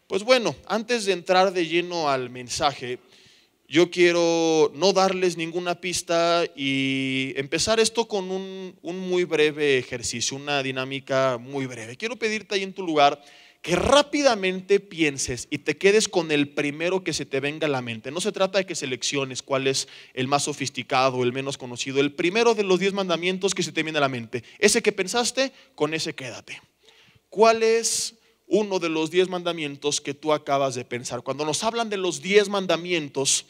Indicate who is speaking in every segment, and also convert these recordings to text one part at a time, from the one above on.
Speaker 1: Pues bueno, antes de entrar de lleno al mensaje, yo quiero no darles ninguna pista y empezar esto con un muy breve ejercicio, una dinámica muy breve. Quiero pedirte ahí en tu lugar que rápidamente pienses y te quedes con el primero que se te venga a la mente. No se trata de que selecciones cuál es el más sofisticado, el menos conocido. El primero de los 10 mandamientos que se te viene a la mente. Ese que pensaste, con ese quédate. ¿Cuál es uno de los 10 mandamientos que tú acabas de pensar? Cuando nos hablan de los 10 mandamientos,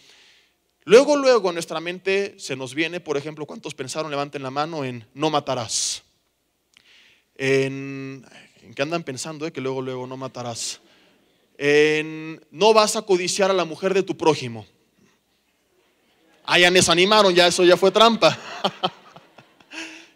Speaker 1: luego a nuestra mente se nos viene, por ejemplo, ¿cuántos pensaron? Levanten la mano en no matarás. ¿En qué andan pensando? Que luego no matarás. En no vas a codiciar a la mujer de tu prójimo. Ya me desanimaron, ya eso ya fue trampa.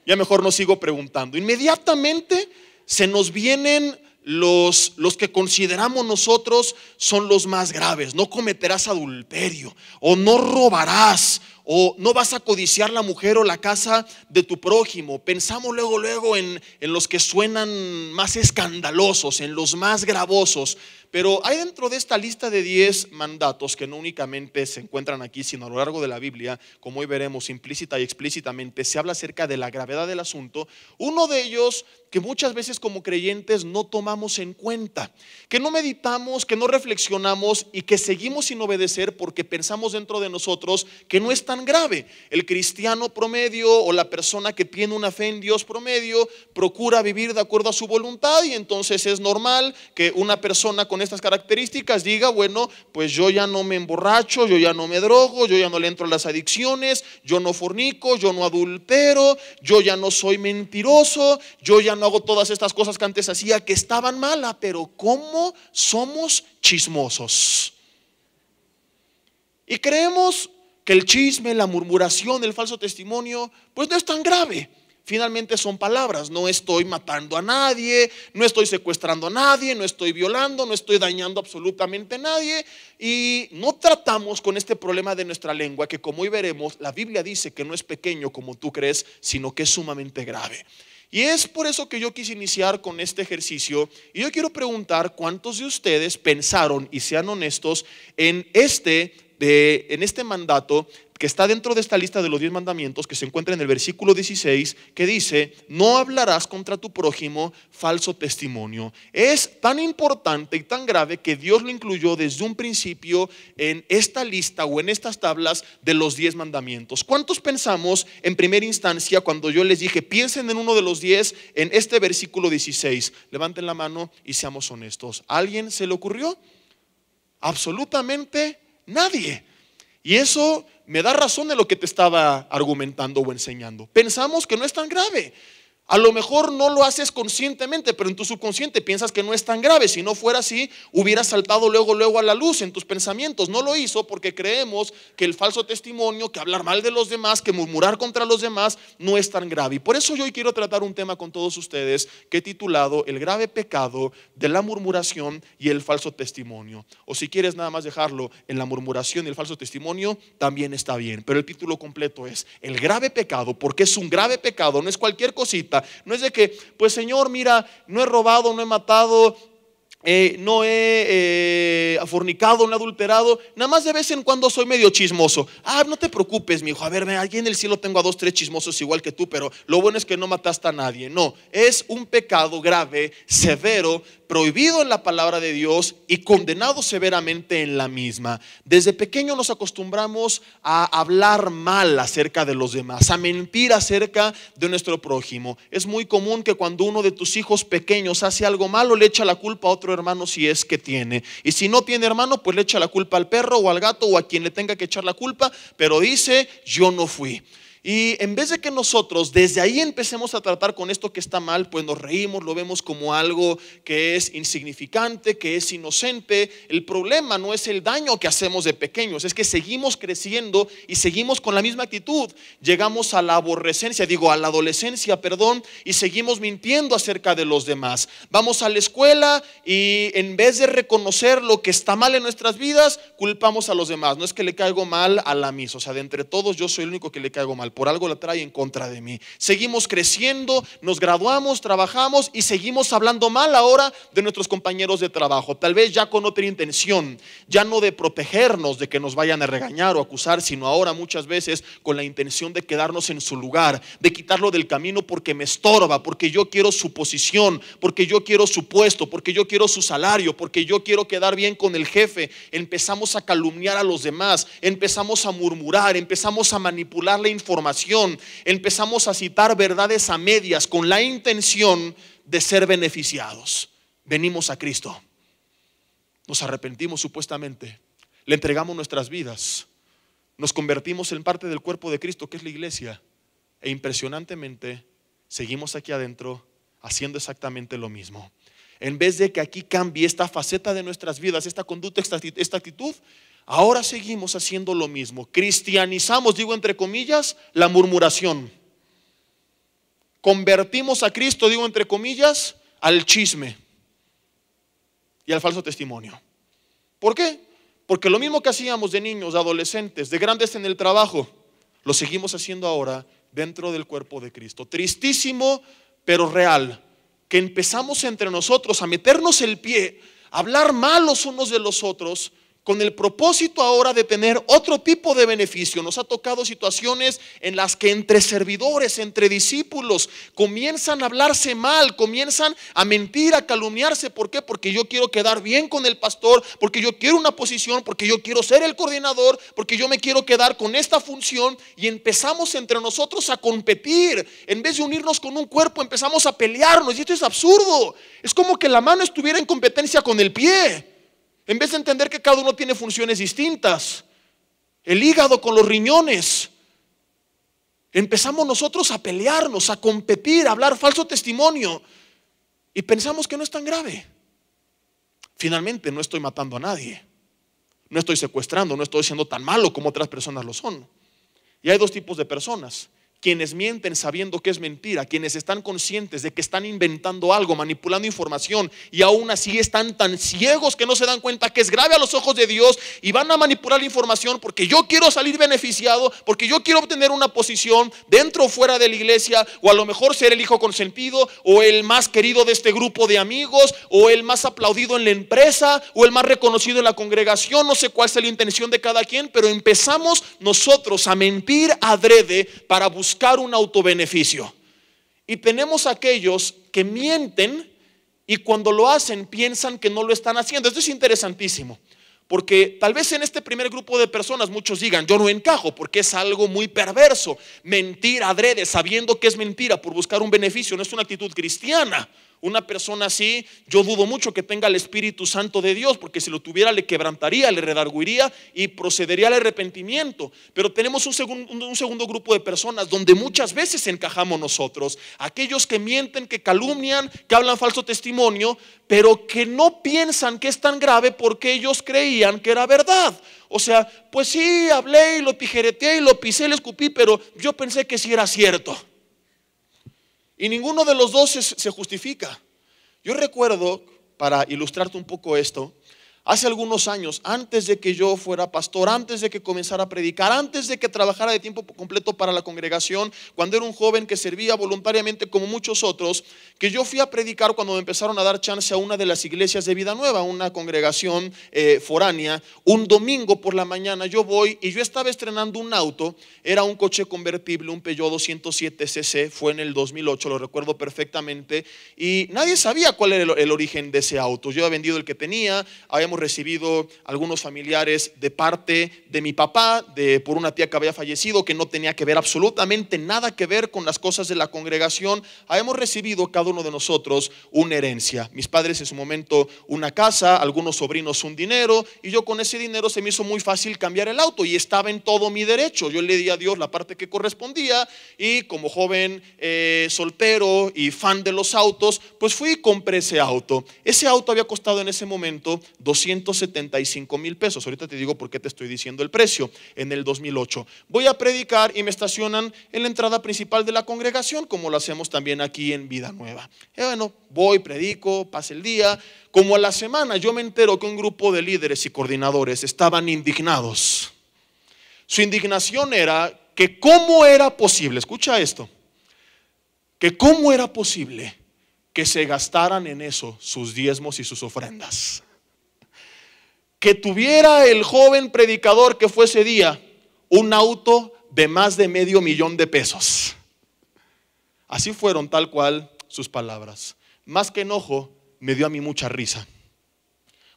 Speaker 1: Ya mejor no sigo preguntando. Inmediatamente se nos vienen los que consideramos nosotros son los más graves. No cometerás adulterio, o no robarás, o no vas a codiciar la mujer o la casa de tu prójimo. Pensamos luego en los que suenan más escandalosos, en los más gravosos. Pero hay dentro de esta lista de 10 mandatos que no únicamente se encuentran aquí, sino a lo largo de la Biblia, como hoy veremos implícita y explícitamente, se habla acerca de la gravedad del asunto. Uno de ellos que muchas veces como creyentes no tomamos en cuenta, que no meditamos, que no reflexionamos y que seguimos sin obedecer porque pensamos dentro de nosotros que no es tan grave. El cristiano promedio o la persona que tiene una fe en Dios promedio procura vivir de acuerdo a su voluntad, y entonces es normal que una persona con estas características diga: bueno, pues yo ya no me emborracho, yo ya no me drogo, yo ya no le entro a las adicciones, yo no fornico, yo no adultero, yo ya no soy mentiroso, yo ya no hago todas estas cosas que antes hacía que estaban malas. Pero ¿cómo somos chismosos? Y creemos que el chisme, la murmuración, el falso testimonio, pues no es tan grave. Finalmente son palabras. No estoy matando a nadie, no estoy secuestrando a nadie, no estoy violando, no estoy dañando absolutamente a nadie. Y no tratamos con este problema de nuestra lengua, que como hoy veremos, la Biblia dice que no es pequeño como tú crees, sino que es sumamente grave. Y es por eso que yo quise iniciar con este ejercicio. Y yo quiero preguntar: ¿cuántos de ustedes pensaron, y sean honestos, en este mandato que está dentro de esta lista de los 10 mandamientos, que se encuentra en el versículo 16, que dice: no hablarás contra tu prójimo falso testimonio? Es tan importante y tan grave que Dios lo incluyó desde un principio en esta lista o en estas tablas de los 10 mandamientos. ¿Cuántos pensamos en primera instancia cuando yo les dije: piensen en uno de los 10, en este versículo 16? Levanten la mano y seamos honestos. ¿A alguien se le ocurrió? Absolutamente nadie. Y eso me da razón de lo que te estaba argumentando o enseñando. Pensamos que no es tan grave. A lo mejor no lo haces conscientemente, pero en tu subconsciente piensas que no es tan grave. Si no fuera así, hubiera saltado luego a la luz en tus pensamientos. No lo hizo porque creemos que el falso testimonio, que hablar mal de los demás, que murmurar contra los demás, no es tan grave. Y por eso yo hoy quiero tratar un tema con todos ustedes que he titulado: el grave pecado de la murmuración y el falso testimonio. O si quieres nada más dejarlo en la murmuración y el falso testimonio, también está bien. Pero el título completo es el grave pecado, porque es un grave pecado, no es cualquier cosita. No es de que, pues Señor, mira, no he robado, no he matado, no he fornicado, no he adulterado, nada más de vez en cuando soy medio chismoso. No te preocupes, mi hijo. A ver, aquí en el cielo tengo a 2, 3 chismosos igual que tú, pero lo bueno es que no mataste a nadie. No, es un pecado grave, severo, prohibido en la palabra de Dios y condenado severamente en la misma. Desde pequeño nos acostumbramos a hablar mal acerca de los demás, a mentir acerca de nuestro prójimo. Es muy común que cuando uno de tus hijos pequeños hace algo malo, le echa la culpa a otro hermano si es que tiene. Y si no tiene hermano, pues le echa la culpa al perro o al gato o a quien le tenga que echar la culpa, pero dice: yo no fui. Y en vez de que nosotros desde ahí empecemos a tratar con esto que está mal, pues nos reímos, lo vemos como algo que es insignificante, que es inocente. El problema no es el daño que hacemos de pequeños, es que seguimos creciendo y seguimos con la misma actitud. Llegamos a la a la adolescencia, y seguimos mintiendo acerca de los demás. Vamos a la escuela y en vez de reconocer lo que está mal en nuestras vidas, culpamos a los demás. No es que le caigo mal a la Miss, o sea, de entre todos yo soy el único que le caigo mal. por algo la trae en contra de mí. Seguimos creciendo, nos graduamos, trabajamos y seguimos hablando mal ahora de nuestros compañeros de trabajo. Tal vez ya con otra intención, ya no de protegernos de que nos vayan a regañar o acusar, sino ahora muchas veces con la intención de quedarnos en su lugar, de quitarlo del camino porque me estorba, porque yo quiero su posición, porque yo quiero su puesto, porque yo quiero su salario, porque yo quiero quedar bien con el jefe. Empezamos a calumniar a los demás, empezamos a murmurar, empezamos a manipular la información, empezamos a citar verdades a medias con la intención de ser beneficiados. Venimos a Cristo, nos arrepentimos supuestamente, le entregamos nuestras vidas, nos convertimos en parte del cuerpo de Cristo, que es la iglesia, e impresionantemente seguimos aquí adentro haciendo exactamente lo mismo. En vez de que aquí cambie esta faceta de nuestras vidas, esta conducta, esta actitud, ahora seguimos haciendo lo mismo. Cristianizamos, digo entre comillas, la murmuración. Convertimos a Cristo, digo entre comillas, al chisme y al falso testimonio. ¿Por qué? Porque lo mismo que hacíamos de niños, de adolescentes, de grandes en el trabajo, lo seguimos haciendo ahora dentro del cuerpo de Cristo. Tristísimo, pero real, que empezamos entre nosotros a meternos el pie, a hablar mal los unos de los otros, con el propósito ahora de tener otro tipo de beneficio. Nos ha tocado situaciones en las que entre servidores, entre discípulos, comienzan a hablarse mal, comienzan a mentir, a calumniarse. ¿Por qué? Porque yo quiero quedar bien con el pastor, porque yo quiero una posición, porque yo quiero ser el coordinador, porque yo me quiero quedar con esta función. Y empezamos entre nosotros a competir. En vez de unirnos con un cuerpo, empezamos a pelearnos. Y esto es absurdo. Es como que la mano estuviera en competencia con el pie, en vez de entender que cada uno tiene funciones distintas. El hígado con los riñones. Empezamos nosotros a pelearnos, a competir, a hablar falso testimonio, y pensamos que no es tan grave. Finalmente no estoy matando a nadie, no estoy secuestrando, no estoy siendo tan malo como otras personas lo son. Y hay dos tipos de personas: quienes mienten sabiendo que es mentira, quienes están conscientes de que están inventando algo, manipulando información, y aún así están tan ciegos que no se dan cuenta que es grave a los ojos de Dios, y van a manipular la información porque yo quiero salir beneficiado, porque yo quiero obtener una posición dentro o fuera de la iglesia, o a lo mejor ser el hijo consentido, o el más querido de este grupo de amigos, o el más aplaudido en la empresa, o el más reconocido en la congregación. No sé cuál es la intención de cada quien, pero empezamos nosotros a mentir adrede para buscar un autobeneficio. Y tenemos aquellos que mienten y cuando lo hacen piensan que no lo están haciendo. Esto es interesantísimo, porque tal vez en este primer grupo de personas muchos digan: yo no encajo, porque es algo muy perverso. Mentir adrede sabiendo que es mentira por buscar un beneficio no es una actitud cristiana. Una persona así, yo dudo mucho que tenga el Espíritu Santo de Dios, porque si lo tuviera le quebrantaría, le redarguiría y procedería al arrepentimiento. Pero tenemos un segundo grupo de personas donde muchas veces encajamos nosotros: aquellos que mienten, que calumnian, que hablan falso testimonio, pero que no piensan que es tan grave porque ellos creían que era verdad. O sea, pues sí, hablé y lo tijereteé y lo pisé, le escupí, pero yo pensé que sí era cierto. Y ninguno de los dos se justifica. Yo recuerdo, para ilustrarte un poco esto, hace algunos años, antes de que yo fuera pastor, antes de que comenzara a predicar, antes de que trabajara de tiempo completo para la congregación, cuando era un joven que servía voluntariamente como muchos otros, que yo fui a predicar cuando me empezaron a dar chance a una de las iglesias de Vida Nueva, una congregación foránea. Un domingo por la mañana yo voy y yo estaba estrenando un auto. Era un coche convertible, un Peugeot 207cc, fue en el 2008, lo recuerdo perfectamente, y nadie sabía cuál era el origen de ese auto. Yo había vendido el que tenía, habíamos recibido algunos familiares de parte de mi papá, por una tía que había fallecido, que no tenía que ver absolutamente nada que ver con las cosas de la congregación. Habíamos recibido cada uno de nosotros una herencia. Mis padres en su momento una casa, algunos sobrinos un dinero, y yo con ese dinero se me hizo muy fácil cambiar el auto y estaba en todo mi derecho. Yo le di a Dios la parte que correspondía, y como joven soltero y fan de los autos, pues fui y compré ese auto. Ese auto había costado en ese momento 275,000 pesos. Ahorita te digo por qué te estoy diciendo el precio. En el 2008 voy a predicar y me estacionan en la entrada principal de la congregación, como lo hacemos también aquí en Vida Nueva. Bueno, voy, predico, pasa el día. Como a la semana yo me entero que un grupo de líderes y coordinadores estaban indignados. Su indignación era que cómo era posible, escucha esto, que cómo era posible que se gastaran en eso sus diezmos y sus ofrendas. Que tuviera el joven predicador que fue ese día un auto de más de $500,000. Así fueron tal cual sus palabras. Más que enojo, me dio a mí mucha risa.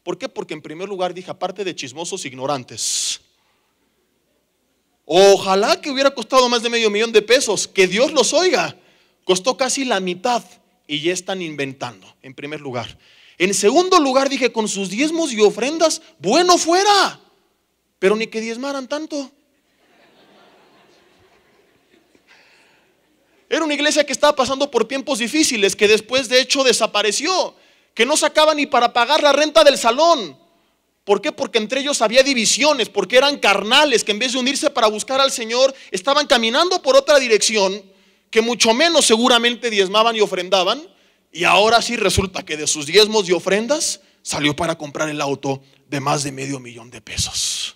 Speaker 1: ¿Por qué? Porque en primer lugar dije, aparte de chismosos ignorantes, ojalá que hubiera costado más de $500,000, que Dios los oiga. Costó casi la mitad y ya están inventando, en primer lugar. En segundo lugar dije, con sus diezmos y ofrendas, bueno fuera, pero ni que diezmaran tanto. Era una iglesia que estaba pasando por tiempos difíciles, que después de hecho desapareció, que no sacaba ni para pagar la renta del salón. ¿Por qué? Porque entre ellos había divisiones, porque eran carnales, que en vez de unirse para buscar al Señor, estaban caminando por otra dirección, que mucho menos seguramente diezmaban y ofrendaban. Y ahora sí resulta que de sus diezmos y ofrendas salió para comprar el auto de más de $500,000.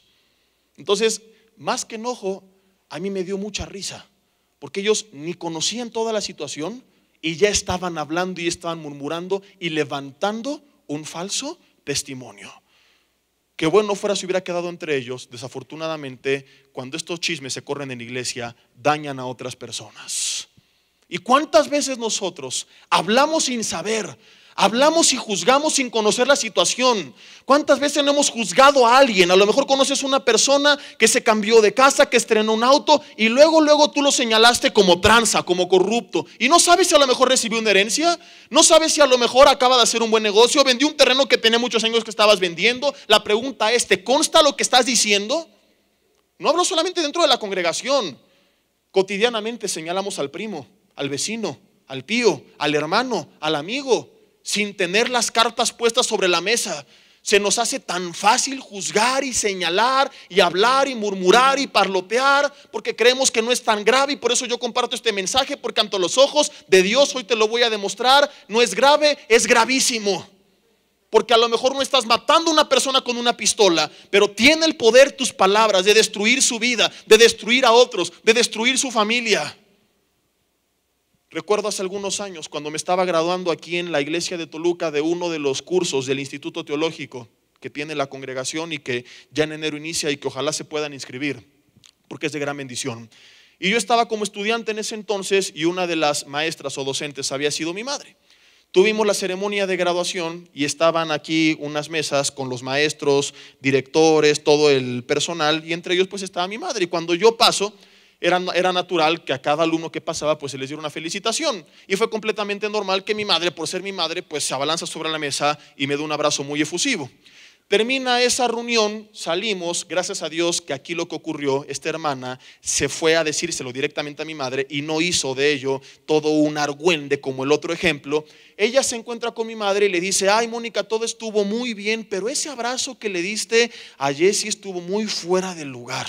Speaker 1: Entonces, más que enojo, a mí me dio mucha risa, porque ellos ni conocían toda la situación y ya estaban hablando y estaban murmurando y levantando un falso testimonio. Qué bueno fuera si hubiera quedado entre ellos. Desafortunadamente, cuando estos chismes se corren en la iglesia, dañan a otras personas. ¿Y cuántas veces nosotros hablamos sin saber? Hablamos y juzgamos sin conocer la situación. ¿Cuántas veces no hemos juzgado a alguien? A lo mejor conoces una persona que se cambió de casa, que estrenó un auto y luego tú lo señalaste como tranza, como corrupto. Y no sabes si a lo mejor recibió una herencia, no sabes si a lo mejor acaba de hacer un buen negocio, vendió un terreno que tenía muchos años que estabas vendiendo. La pregunta es, ¿te consta lo que estás diciendo? No hablo solamente dentro de la congregación. Cotidianamente señalamos al primo, al vecino, al tío, al hermano, al amigo, sin tener las cartas puestas sobre la mesa. Se nos hace tan fácil juzgar y señalar y hablar y murmurar y parlotear, porque creemos que no es tan grave. Y por eso yo comparto este mensaje, porque ante los ojos de Dios hoy te lo voy a demostrar. No es grave, es gravísimo. Porque a lo mejor no estás matando a una persona con una pistola, pero tiene el poder tus palabras de destruir su vida, de destruir a otros, de destruir su familia. Recuerdo hace algunos años cuando me estaba graduando aquí en la iglesia de Toluca de uno de los cursos del Instituto Teológico que tiene la congregación y que ya en enero inicia y que ojalá se puedan inscribir porque es de gran bendición. Y yo estaba como estudiante en ese entonces y una de las maestras o docentes había sido mi madre. Tuvimos la ceremonia de graduación y estaban aquí unas mesas con los maestros, directores, todo el personal y entre ellos pues estaba mi madre. Y cuando yo paso, era natural que a cada alumno que pasaba pues se les diera una felicitación y fue completamente normal que mi madre, por ser mi madre, pues se abalanza sobre la mesa y me da un abrazo muy efusivo. Termina esa reunión, salimos, gracias a Dios que aquí lo que ocurrió, esta hermana se fue a decírselo directamente a mi madre y no hizo de ello todo un argüende como el otro ejemplo. Ella se encuentra con mi madre y le dice, ay Mónica, todo estuvo muy bien, pero ese abrazo que le diste a Jessie estuvo muy fuera del lugar.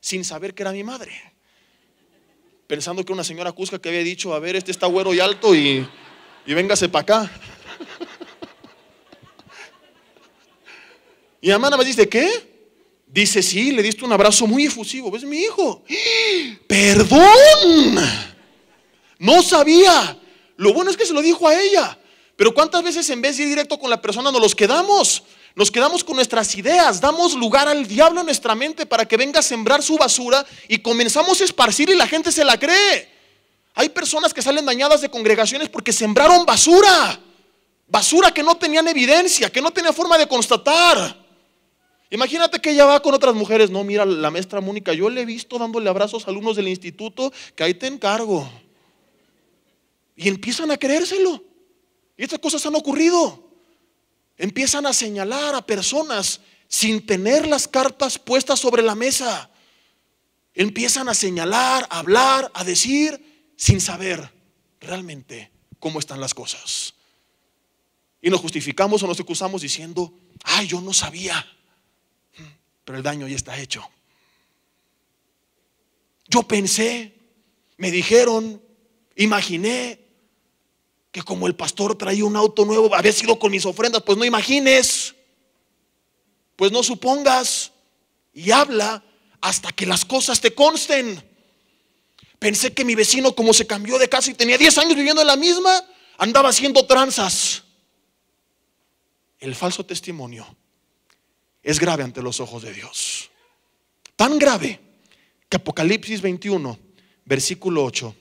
Speaker 1: Sin saber que era mi madre, pensando que una señora cusca que había dicho, a ver, este está güero y alto y véngase para acá. Y mi hermana me dice, ¿qué? Dice, sí, le diste un abrazo muy efusivo. ¿Ves, mi hijo? ¡Perdón! No sabía. Lo bueno es que se lo dijo a ella. Pero ¿cuántas veces en vez de ir directo con la persona nos los quedamos? Nos quedamos con nuestras ideas, damos lugar al diablo en nuestra mente para que venga a sembrar su basura y comenzamos a esparcir y la gente se la cree. Hay personas que salen dañadas de congregaciones porque sembraron basura, basura que no tenían evidencia, que no tenía forma de constatar. Imagínate que ella va con otras mujeres, no, mira, la maestra Mónica, yo le he visto dándole abrazos a alumnos del instituto, que ahí te encargo. Y empiezan a creérselo. Y estas cosas han ocurrido. Empiezan a señalar a personas sin tener las cartas puestas sobre la mesa. Empiezan a señalar, a hablar, a decir sin saber realmente cómo están las cosas. Y nos justificamos o nos excusamos diciendo, ay, yo no sabía. Pero el daño ya está hecho. Yo pensé, me dijeron, imaginé que como el pastor traía un auto nuevo, había sido con mis ofrendas. Pues no imagines, pues no supongas. Y habla hasta que las cosas te consten. Pensé que mi vecino, como se cambió de casa y tenía 10 años viviendo en la misma, andaba haciendo tranzas. El falso testimonio es grave ante los ojos de Dios. Tan grave que Apocalipsis 21, versículo 8,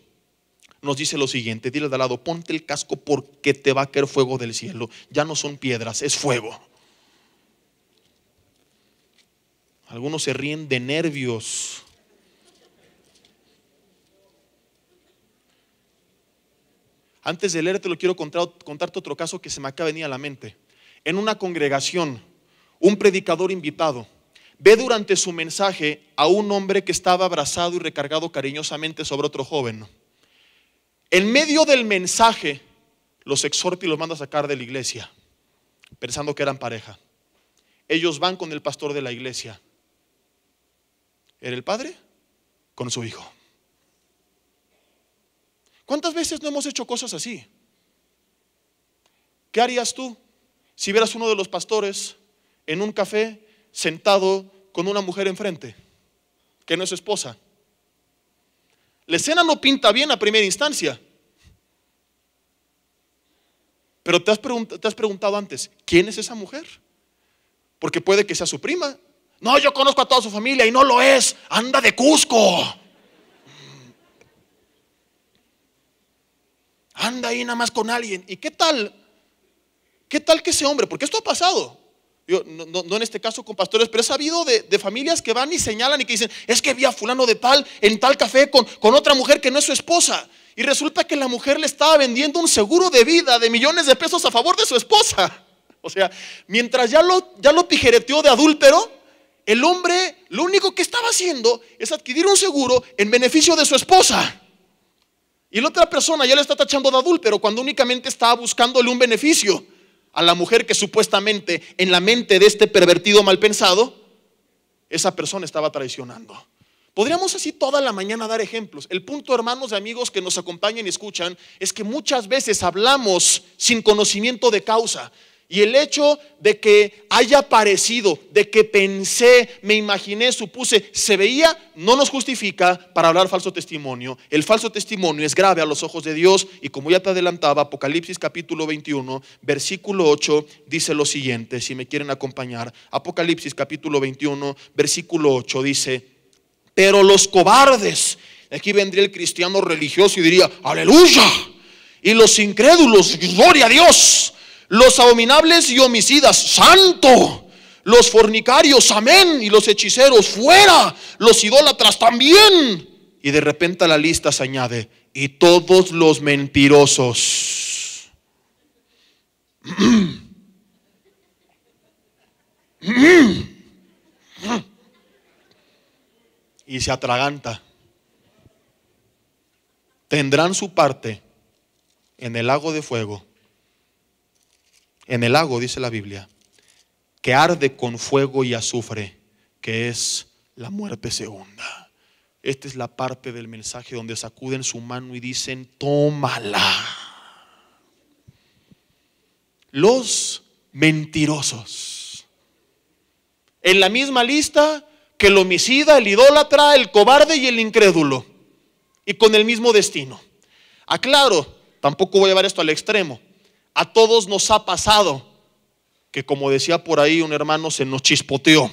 Speaker 1: nos dice lo siguiente. Dile de al lado: ponte el casco porque te va a caer fuego del cielo. Ya no son piedras, es fuego. Algunos se ríen de nervios. Antes de leerte lo quiero contarte otro caso que se me acaba de venir a la mente. En una congregación, un predicador invitado ve durante su mensaje a un hombre que estaba abrazado y recargado cariñosamente sobre otro joven. En medio del mensaje los exhorta y los manda a sacar de la iglesia, pensando que eran pareja. Ellos van con el pastor de la iglesia. Era el padre con su hijo. ¿Cuántas veces no hemos hecho cosas así? ¿Qué harías tú si vieras uno de los pastores en un café sentado con una mujer enfrente que no es su esposa? La escena no pinta bien a primera instancia, pero te has preguntado antes: ¿quién es esa mujer? Porque puede que sea su prima. No, yo conozco a toda su familia y no lo es, anda de Cusco. Anda ahí nada más con alguien. ¿Y qué tal? ¿Qué tal que ese hombre? Porque esto ha pasado. Yo, no en este caso con pastores, pero he sabido de familias que van y señalan y que dicen: es que vi a fulano de tal en tal café con otra mujer que no es su esposa. Y resulta que la mujer le estaba vendiendo un seguro de vida de millones de pesos a favor de su esposa. O sea, mientras ya lo tijereteó de adúltero, el hombre lo único que estaba haciendo es adquirir un seguro en beneficio de su esposa. Y la otra persona ya le está tachando de adúltero cuando únicamente estaba buscándole un beneficio a la mujer que supuestamente en la mente de este pervertido mal pensado, esa persona estaba traicionando. Podríamos así toda la mañana dar ejemplos. El punto, hermanos y amigos que nos acompañan y escuchan, es que muchas veces hablamos sin conocimiento de causa. Y el hecho de que haya parecido, de que pensé, me imaginé, supuse, se veía, no nos justifica para hablar falso testimonio. El falso testimonio es grave a los ojos de Dios. Y como ya te adelantaba, Apocalipsis capítulo 21, versículo 8, dice lo siguiente, si me quieren acompañar. Apocalipsis capítulo 21, versículo 8 dice: pero los cobardes, aquí vendría el cristiano religioso y diría: aleluya. Y los incrédulos, gloria a Dios. Los abominables y homicidas, santo. Los fornicarios, amén. Y los hechiceros, fuera. Los idólatras también. Y de repente a la lista se añade: y todos los mentirosos. Y se atraganta. Tendrán su parte en el lago de fuego. En el lago, dice la Biblia, que arde con fuego y azufre, que es la muerte segunda. Esta es la parte del mensaje donde sacuden su mano y dicen: tómala. Los mentirosos. En la misma lista que el homicida, el idólatra, el cobarde y el incrédulo. Y con el mismo destino. Aclaro, tampoco voy a llevar esto al extremo. A todos nos ha pasado que, como decía por ahí un hermano, se nos chispoteó.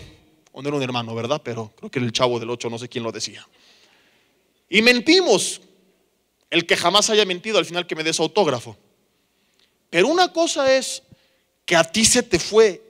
Speaker 1: O no era un hermano, ¿verdad? Pero creo que era el Chavo del 8, no sé quién lo decía. Y mentimos. El que jamás haya mentido, al final que me dé su autógrafo. Pero una cosa es que a ti se te fue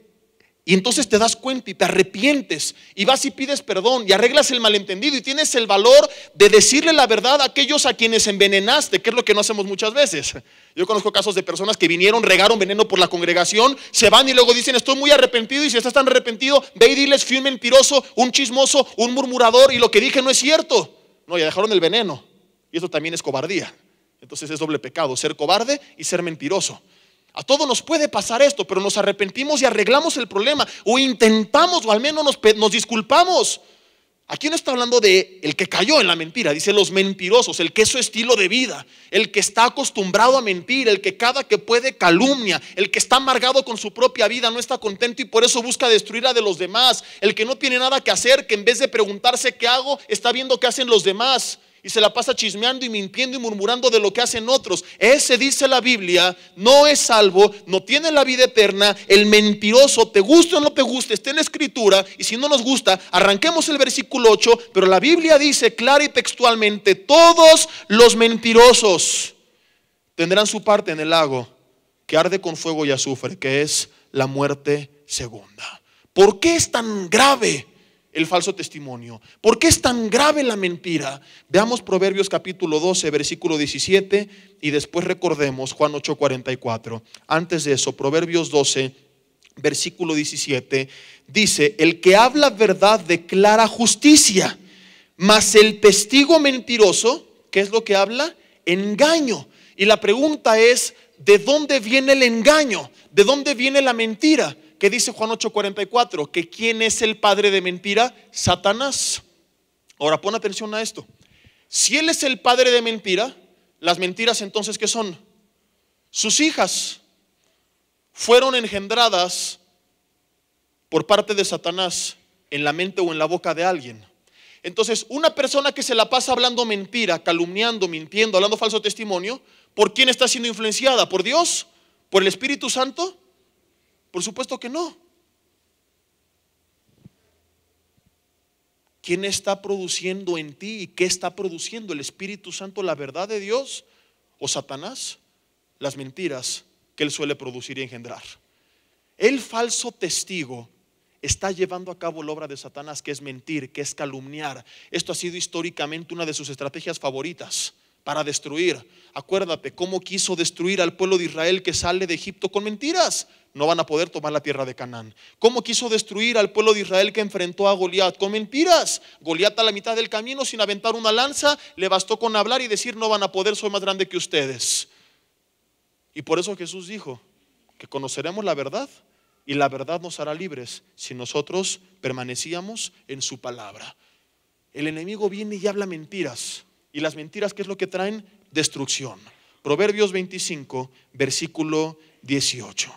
Speaker 1: y entonces te das cuenta y te arrepientes y vas y pides perdón y arreglas el malentendido y tienes el valor de decirle la verdad a aquellos a quienes envenenaste, que es lo que no hacemos muchas veces. Yo conozco casos de personas que vinieron, regaron veneno por la congregación, se van y luego dicen: estoy muy arrepentido. Y si estás tan arrepentido, ve y diles: fui un mentiroso, un chismoso, un murmurador, y lo que dije no es cierto. No, ya dejaron el veneno. Y eso también es cobardía. Entonces es doble pecado: ser cobarde y ser mentiroso. A todos nos puede pasar esto, pero nos arrepentimos y arreglamos el problema, o intentamos, o al menos nos disculpamos. Aquí no está hablando de el que cayó en la mentira, dice los mentirosos, el que es su estilo de vida, el que está acostumbrado a mentir, el que cada que puede calumnia, el que está amargado con su propia vida, no está contento y por eso busca destruir a de los demás, el que no tiene nada que hacer, que en vez de preguntarse qué hago, está viendo qué hacen los demás y se la pasa chismeando y mintiendo y murmurando de lo que hacen otros. Ese, dice la Biblia, no es salvo, no tiene la vida eterna. El mentiroso, te guste o no te guste, está en la escritura, y si no nos gusta, arranquemos el versículo 8, pero la Biblia dice clara y textualmente: todos los mentirosos tendrán su parte en el lago que arde con fuego y azufre, que es la muerte segunda. ¿Por qué es tan grave el falso testimonio? ¿Por qué es tan grave la mentira? Veamos Proverbios capítulo 12, versículo 17, y después recordemos Juan 8:44. Antes de eso, Proverbios 12, versículo 17, dice: el que habla verdad declara justicia, mas el testigo mentiroso, ¿qué es lo que habla? Engaño. Y la pregunta es: ¿de dónde viene el engaño? ¿De dónde viene la mentira? ¿Qué dice Juan 8:44? Que ¿quién es el padre de mentira? Satanás. Ahora pon atención a esto. Si él es el padre de mentira, las mentiras entonces ¿qué son? Sus hijas fueron engendradas por parte de Satanás en la mente o en la boca de alguien. Entonces, una persona que se la pasa hablando mentira, calumniando, mintiendo, hablando falso testimonio, ¿por quién está siendo influenciada? ¿Por Dios? ¿Por el Espíritu Santo? Por supuesto que no. ¿Quién está produciendo en ti y qué está produciendo? ¿El Espíritu Santo, la verdad de Dios, o Satanás? Las mentiras que él suele producir y engendrar. El falso testigo está llevando a cabo la obra de Satanás, que es mentir, que es calumniar. Esto ha sido históricamente una de sus estrategias favoritas para destruir. Acuérdate cómo quiso destruir al pueblo de Israel que sale de Egipto con mentiras. No van a poder tomar la tierra de Canaán. ¿Cómo quiso destruir al pueblo de Israel que enfrentó a Goliat? Con mentiras. Goliat, a la mitad del camino, sin aventar una lanza, le bastó con hablar y decir: no van a poder, soy más grande que ustedes. Y por eso Jesús dijo que conoceremos la verdad y la verdad nos hará libres si nosotros permanecíamos en su palabra. El enemigo viene y habla mentiras. Y las mentiras, ¿qué es lo que traen? Destrucción. Proverbios 25, versículo 18.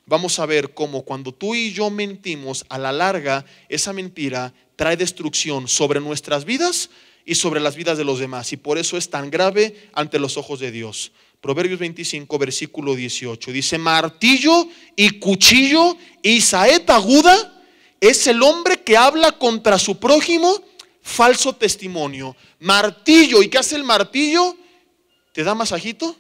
Speaker 1: Vamos a ver cómo cuando tú y yo mentimos, a la larga esa mentira trae destrucción sobre nuestras vidas y sobre las vidas de los demás. Y por eso es tan grave ante los ojos de Dios. Proverbios 25, versículo 18. Dice: martillo y cuchillo y saeta aguda es el hombre que habla contra su prójimo falso testimonio. Martillo. ¿Y qué hace el martillo? ¿Te da masajito?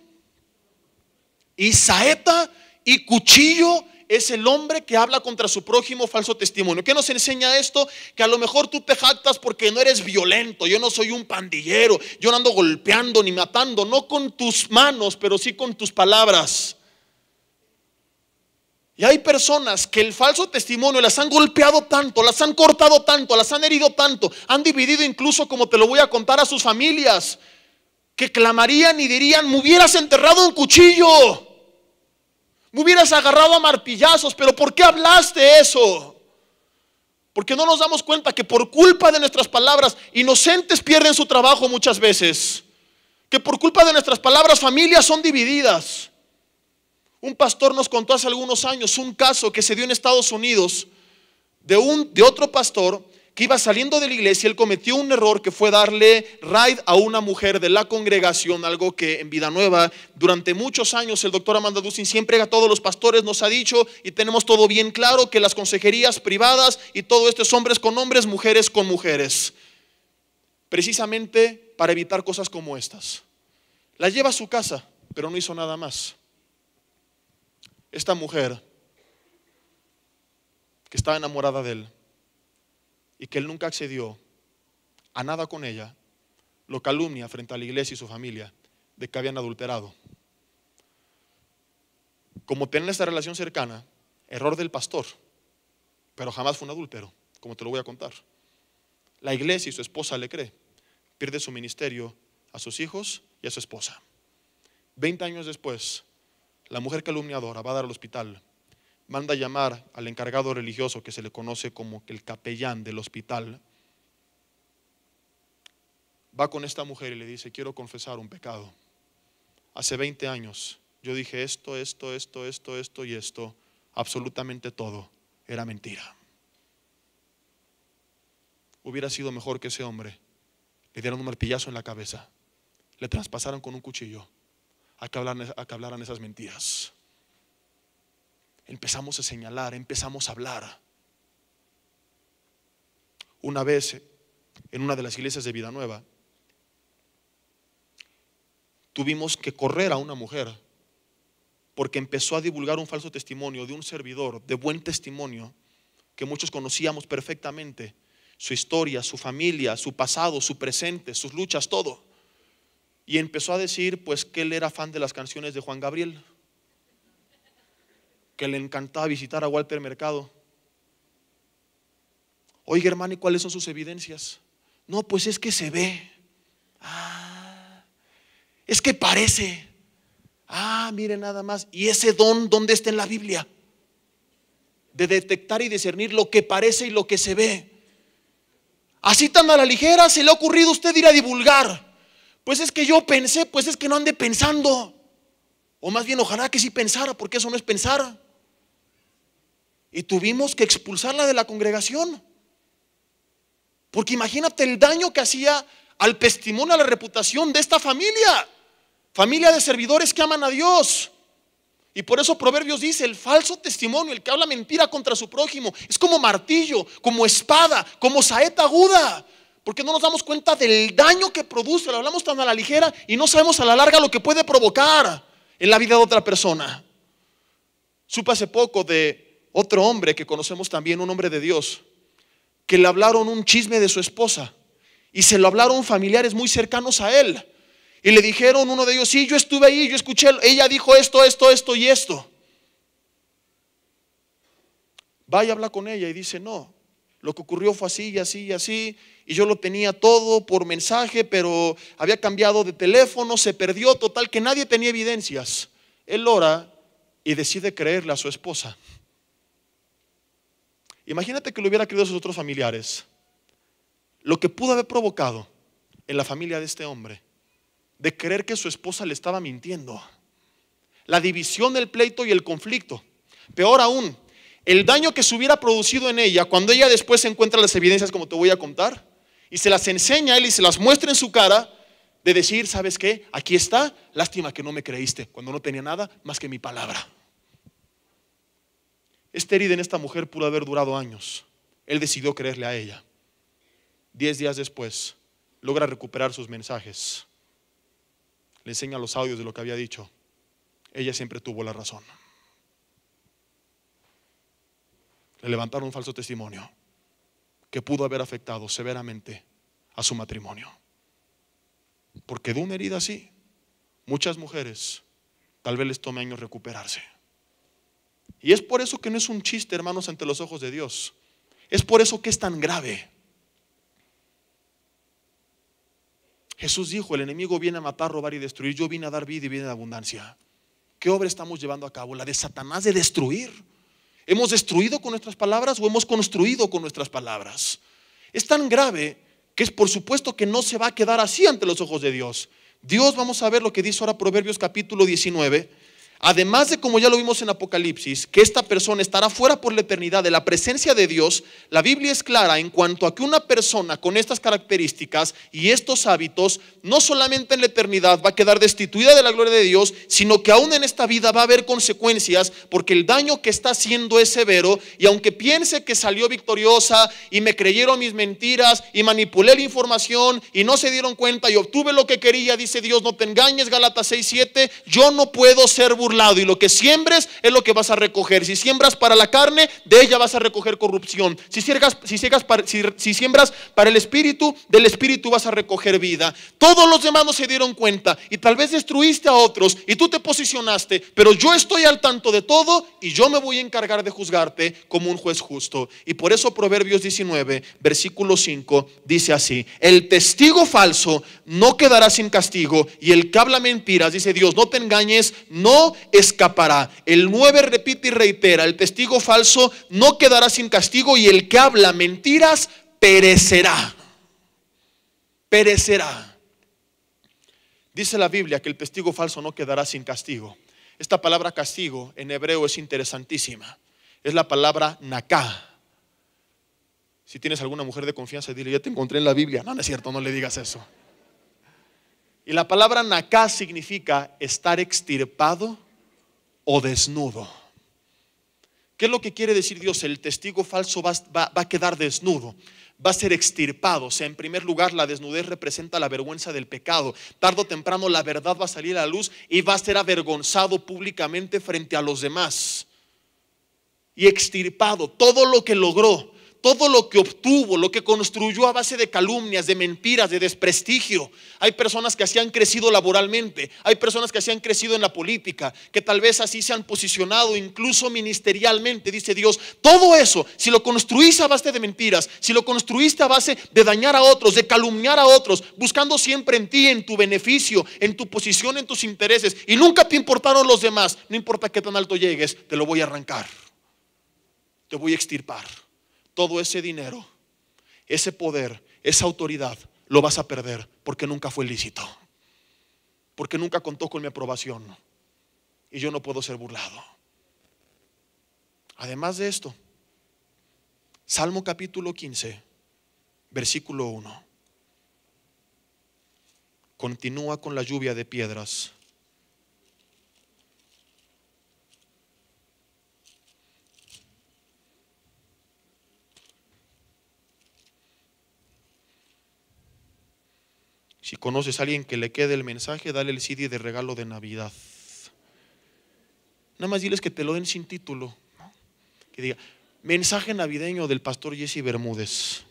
Speaker 1: Y saeta y cuchillo es el hombre que habla contra su prójimo falso testimonio. ¿Qué nos enseña esto? Que a lo mejor tú te jactas porque no eres violento. Yo no soy un pandillero, yo no ando golpeando ni matando, no con tus manos, pero sí con tus palabras. Y hay personas que el falso testimonio las han golpeado tanto, las han cortado tanto, las han herido tanto, han dividido incluso, como te lo voy a contar, a sus familias, que clamarían y dirían: me hubieras enterrado un cuchillo, me hubieras agarrado a martillazos. Pero ¿por qué hablaste eso? Porque no nos damos cuenta que por culpa de nuestras palabras inocentes pierden su trabajo muchas veces, que por culpa de nuestras palabras familias son divididas. Un pastor nos contó hace algunos años un caso que se dio en Estados Unidos de otro pastor que iba saliendo de la iglesia. Él cometió un error que fue darle ride a una mujer de la congregación, algo que en Vida Nueva durante muchos años el doctor Amanda Dusin siempre a todos los pastores nos ha dicho, y tenemos todo bien claro, que las consejerías privadas y todo esto es hombres con hombres, mujeres con mujeres, precisamente para evitar cosas como estas. La lleva a su casa, pero no hizo nada más. Esta mujer que estaba enamorada de él y que él nunca accedió a nada con ella, lo calumnia frente a la iglesia y su familia de que habían adulterado. Como tienen esta relación cercana, error del pastor, pero jamás fue un adúltero, como te lo voy a contar. La iglesia y su esposa le cree, pierde su ministerio, a sus hijos y a su esposa. 20 años después, la mujer calumniadora va a dar al hospital, manda a llamar al encargado religioso, que se le conoce como el capellán del hospital, va con esta mujer y le dice: quiero confesar un pecado. Hace 20 años yo dije esto y esto. Absolutamente todo era mentira. Hubiera sido mejor que ese hombre le dieran un martillazo en la cabeza, le traspasaran con un cuchillo, a que hablaran esas mentiras. Empezamos a señalar, empezamos a hablar. Una vez, en una de las iglesias de Vida Nueva, tuvimos que correr a una mujer porque empezó a divulgar un falso testimonio de un servidor de buen testimonio que muchos conocíamos perfectamente, su historia, su familia, su pasado, su presente, sus luchas, todo. Y empezó a decir pues que él era fan de las canciones de Juan Gabriel, que le encantaba visitar a Walter Mercado. Oiga, hermano, ¿y cuáles son sus evidencias? No, pues es que se ve. Es que parece. Mire nada más. ¿Y ese don dónde está en la Biblia? De detectar y discernir lo que parece y lo que se ve. Así tan a la ligera se le ha ocurrido a usted ir a divulgar. Pues es que yo pensé, pues es que no ande pensando. O más bien ojalá que sí pensara, porque eso no es pensar. Y tuvimos que expulsarla de la congregación. Porque imagínate el daño que hacía al testimonio, a la reputación de esta familia. Familia de servidores que aman a Dios. Y por eso Proverbios dice: el falso testimonio, el que habla mentira contra su prójimo, es como martillo, como espada, como saeta aguda. Porque no nos damos cuenta del daño que produce. Lo hablamos tan a la ligera y no sabemos a la larga lo que puede provocar en la vida de otra persona. Supe hace poco de otro hombre que conocemos también, un hombre de Dios, que le hablaron un chisme de su esposa y se lo hablaron familiares muy cercanos a él. Y le dijeron uno de ellos: sí, yo estuve ahí, yo escuché, ella dijo esto y esto. Va y habla con ella y dice: no, lo que ocurrió fue así y así y así. Y yo lo tenía todo por mensaje, pero había cambiado de teléfono, se perdió, total que nadie tenía evidencias. Él ora y decide creerle a su esposa. Imagínate que lo hubiera creído a sus otros familiares. Lo que pudo haber provocado en la familia de este hombre, de creer que su esposa le estaba mintiendo. La división, el pleito y el conflicto. Peor aún, el daño que se hubiera producido en ella cuando ella después encuentra las evidencias, como te voy a contar, y se las enseña a él y se las muestra en su cara, de decir: ¿sabes qué? Aquí está, lástima que no me creíste cuando no tenía nada más que mi palabra. Esta herida en esta mujer pudo haber durado años. Él decidió creerle a ella. 10 días después logra recuperar sus mensajes, le enseña los audios de lo que había dicho. Ella siempre tuvo la razón. Le levantaron un falso testimonio que pudo haber afectado severamente a su matrimonio. Porque de una herida así, muchas mujeres tal vez les tome años recuperarse. Y es por eso que no es un chiste, hermanos, ante los ojos de Dios. Es por eso que es tan grave. Jesús dijo: el enemigo viene a matar, robar y destruir. Yo vine a dar vida y vida en abundancia. ¿Qué obra estamos llevando a cabo? La de Satanás de destruir. ¿Hemos destruido con nuestras palabras o hemos construido con nuestras palabras? Es tan grave que es por supuesto que no se va a quedar así ante los ojos de Dios. Dios, vamos a ver lo que dice ahora Proverbios capítulo 19. Además de, como ya lo vimos en Apocalipsis, que esta persona estará fuera por la eternidad de la presencia de Dios, la Biblia es clara en cuanto a que una persona con estas características y estos hábitos, no solamente en la eternidad va a quedar destituida de la gloria de Dios, sino que aún en esta vida va a haber consecuencias, porque el daño que está haciendo es severo. Y aunque piense que salió victoriosa y me creyeron mis mentiras y manipulé la información y no se dieron cuenta y obtuve lo que quería, dice Dios: no te engañes, Gálatas 6:7, yo no puedo ser burlado. Y lo que siembres es lo que vas a recoger. Si siembras para la carne, de ella vas a recoger corrupción. Si siembras para el espíritu, del espíritu vas a recoger vida. Todos los demás no se dieron cuenta y tal vez destruiste a otros y tú te posicionaste, pero yo estoy al tanto de todo y yo me voy a encargar de juzgarte como un juez justo. Y por eso Proverbios 19 versículo 5 dice así: el testigo falso no quedará sin castigo, y el que habla mentiras, dice Dios, no te engañes, no escapará. El 9 repite y reitera: el testigo falso no quedará sin castigo, y el que habla mentiras perecerá. perecerá. Dice la Biblia que el testigo falso no quedará sin castigo. Esta palabra castigo en hebreo es interesantísima. Es la palabra naká. Si tienes alguna mujer de confianza, dile, ya te encontré en la Biblia. No, no es cierto, no le digas eso. Y la palabra naká significa estar extirpado o desnudo. ¿Qué es lo que quiere decir Dios? El testigo falso va a quedar desnudo, va a ser extirpado. O sea, en primer lugar, la desnudez representa la vergüenza del pecado. Tarde o temprano la verdad va a salir a la luz y va a ser avergonzado públicamente frente a los demás. Y extirpado, todo lo que logró, todo lo que obtuvo, lo que construyó a base de calumnias, de mentiras, de desprestigio. Hay personas que así han crecido laboralmente, hay personas que así han crecido en la política, que tal vez así se han posicionado incluso ministerialmente. Dice Dios, todo eso, si lo construiste a base de mentiras, si lo construiste a base de dañar a otros, de calumniar a otros, buscando siempre en ti, en tu beneficio, en tu posición, en tus intereses, y nunca te importaron los demás, no importa qué tan alto llegues, te lo voy a arrancar, te voy a extirpar. Todo ese dinero, ese poder, esa autoridad, lo vas a perder porque nunca fue lícito, porque nunca contó con mi aprobación y yo no puedo ser burlado. Además de esto, Salmo capítulo 15, versículo 1, continúa con la lluvia de piedras. Si conoces a alguien que le quede el mensaje, dale el CD de regalo de Navidad. Nada más diles que te lo den sin título, ¿no? Que diga, mensaje navideño del pastor Jesse Bermúdez.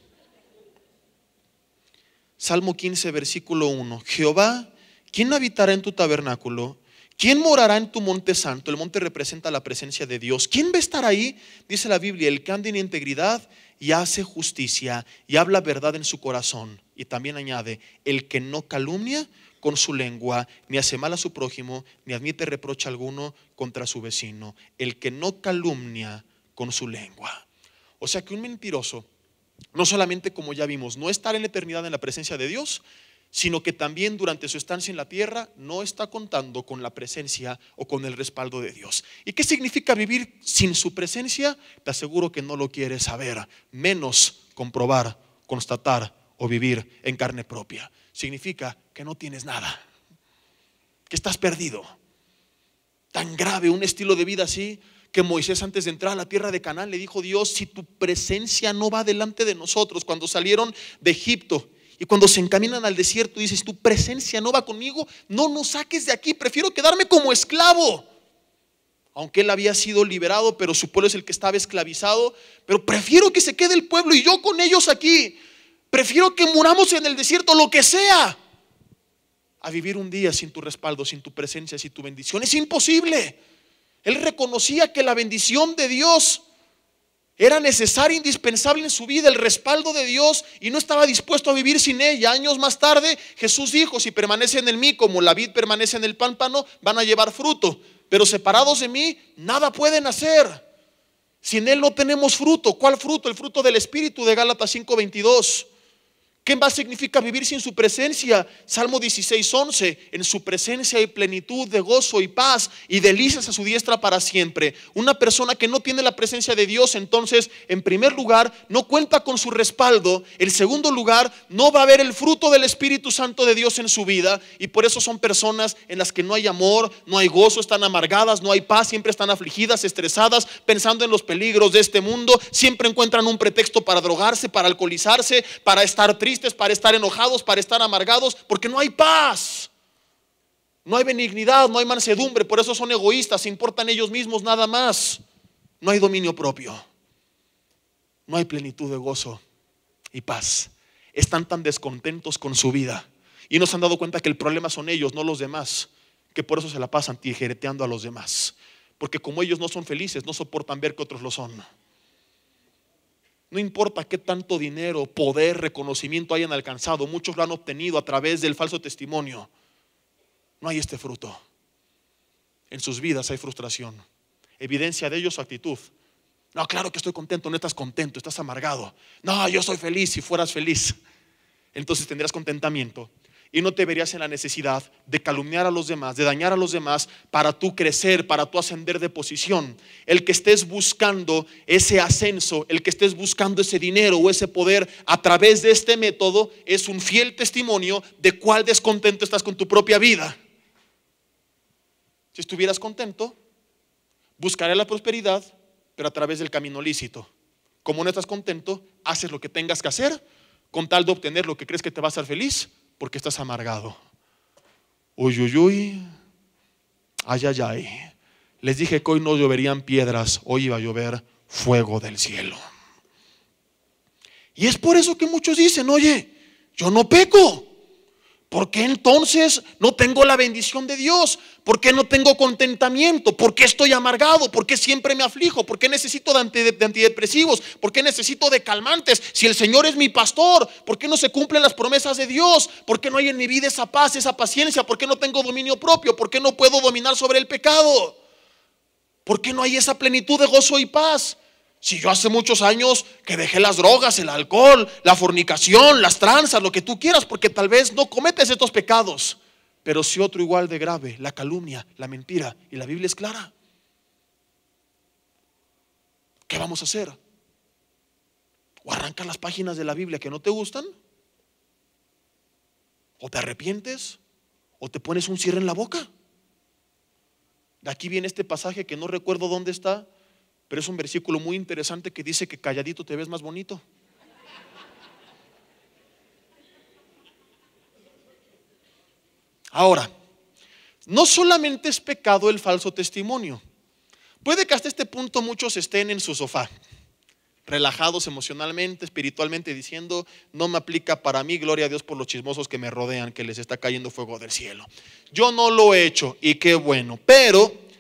Speaker 1: Salmo 15, versículo 1. Jehová, ¿quién habitará en tu tabernáculo? ¿Quién morará en tu monte santo? El monte representa la presencia de Dios. ¿Quién va a estar ahí? Dice la Biblia, el que anda en integridad y hace justicia y habla verdad en su corazón. Y también añade, el que no calumnia con su lengua, ni hace mal a su prójimo, ni admite reproche alguno contra su vecino. El que no calumnia con su lengua. O sea que un mentiroso, no solamente, como ya vimos, no estar en la eternidad en la presencia de Dios, sino que también durante su estancia en la tierra no está contando con la presencia o con el respaldo de Dios. ¿Y qué significa vivir sin su presencia? Te aseguro que no lo quieres saber, menos comprobar, constatar o vivir en carne propia. Significa que no tienes nada, que estás perdido. Tan grave un estilo de vida así, que Moisés, antes de entrar a la tierra de Canaán, le dijo Dios, si tu presencia no va delante de nosotros. Cuando salieron de Egipto y cuando se encaminan al desierto, dices, si tu presencia no va conmigo, no nos saques de aquí, prefiero quedarme como esclavo. Aunque él había sido liberado, pero su pueblo es el que estaba esclavizado. Pero prefiero que se quede el pueblo y yo con ellos aquí. Prefiero que muramos en el desierto, lo que sea, a vivir un día sin tu respaldo, sin tu presencia, sin tu bendición. Es imposible. Él reconocía que la bendición de Dios era necesaria, indispensable en su vida, el respaldo de Dios, y no estaba dispuesto a vivir sin ella. Años más tarde Jesús dijo, si permanecen en mí como la vid permanece en el pámpano, van a llevar fruto, pero separados de mí nada pueden hacer. Sin Él no tenemos fruto. ¿Cuál fruto? El fruto del Espíritu de Gálatas 5:22. ¿Qué más significa vivir sin su presencia? Salmo 16:11. En su presencia hay plenitud de gozo y paz y delicias a su diestra para siempre. Una persona que no tiene la presencia de Dios, entonces, en primer lugar, no cuenta con su respaldo. En segundo lugar, no va a haber el fruto del Espíritu Santo de Dios en su vida. Y por eso son personas en las que no hay amor, no hay gozo, están amargadas, no hay paz, siempre están afligidas, estresadas, pensando en los peligros de este mundo. Siempre encuentran un pretexto para drogarse, para alcoholizarse, para estar tristes, para estar enojados, para estar amargados, porque no hay paz, no hay benignidad, no hay mansedumbre. Por eso son egoístas, se importan ellos mismos nada más. No hay dominio propio, no hay plenitud de gozo y paz. Están tan descontentos con su vida y no se han dado cuenta que el problema son ellos, no los demás, que por eso se la pasan tijereteando a los demás, porque como ellos no son felices, no soportan ver que otros lo son. No importa qué tanto dinero, poder, reconocimiento hayan alcanzado, muchos lo han obtenido a través del falso testimonio. No hay este fruto. En sus vidas hay frustración. Evidencia de ello su actitud. No, claro que estoy contento. No estás contento, estás amargado. No, yo soy feliz si fueras feliz. entonces tendrás contentamiento y no te verías en la necesidad de calumniar a los demás, de dañar a los demás para tú crecer, para tú ascender de posición. El que estés buscando ese ascenso, el que estés buscando ese dinero o ese poder a través de este método es un fiel testimonio de cuál descontento estás con tu propia vida. Si estuvieras contento, buscaré la prosperidad, pero a través del camino lícito. Como no estás contento, haces lo que tengas que hacer con tal de obtener lo que crees que te va a hacer feliz, porque estás amargado. Uy, uy, uy. Ay, ay, ay. Les dije que hoy no lloverían piedras, hoy iba a llover fuego del cielo. Y es por eso que muchos dicen, oye, yo no peco. ¿Por qué entonces no tengo la bendición de Dios? ¿Por qué no tengo contentamiento? ¿Por qué estoy amargado? ¿Por qué siempre me aflijo? ¿Por qué necesito de antidepresivos? ¿Por qué necesito de calmantes? Si el Señor es mi pastor, ¿por qué no se cumplen las promesas de Dios? ¿Por qué no hay en mi vida esa paz, esa paciencia? ¿Por qué no tengo dominio propio? ¿Por qué no puedo dominar sobre el pecado? ¿Por qué no hay esa plenitud de gozo y paz? Si yo hace muchos años que dejé las drogas, el alcohol, la fornicación, las tranzas, lo que tú quieras, porque tal vez no cometes estos pecados, pero si otro igual de grave, la calumnia, la mentira, y la Biblia es clara. ¿Qué vamos a hacer? ¿O arrancas las páginas de la Biblia que no te gustan? ¿O te arrepientes? ¿O te pones un cierre en la boca? De aquí viene este pasaje que no recuerdo dónde está, pero es un versículo muy interesante que dice que calladito te ves más bonito. Ahora, no solamente es pecado el falso testimonio. Puede que hasta este punto muchos estén en su sofá, relajados emocionalmente, espiritualmente, diciendo, no me aplica para mí, gloria a Dios por los chismosos que me rodean, que les está cayendo fuego del cielo. Yo no lo he hecho y qué bueno, pero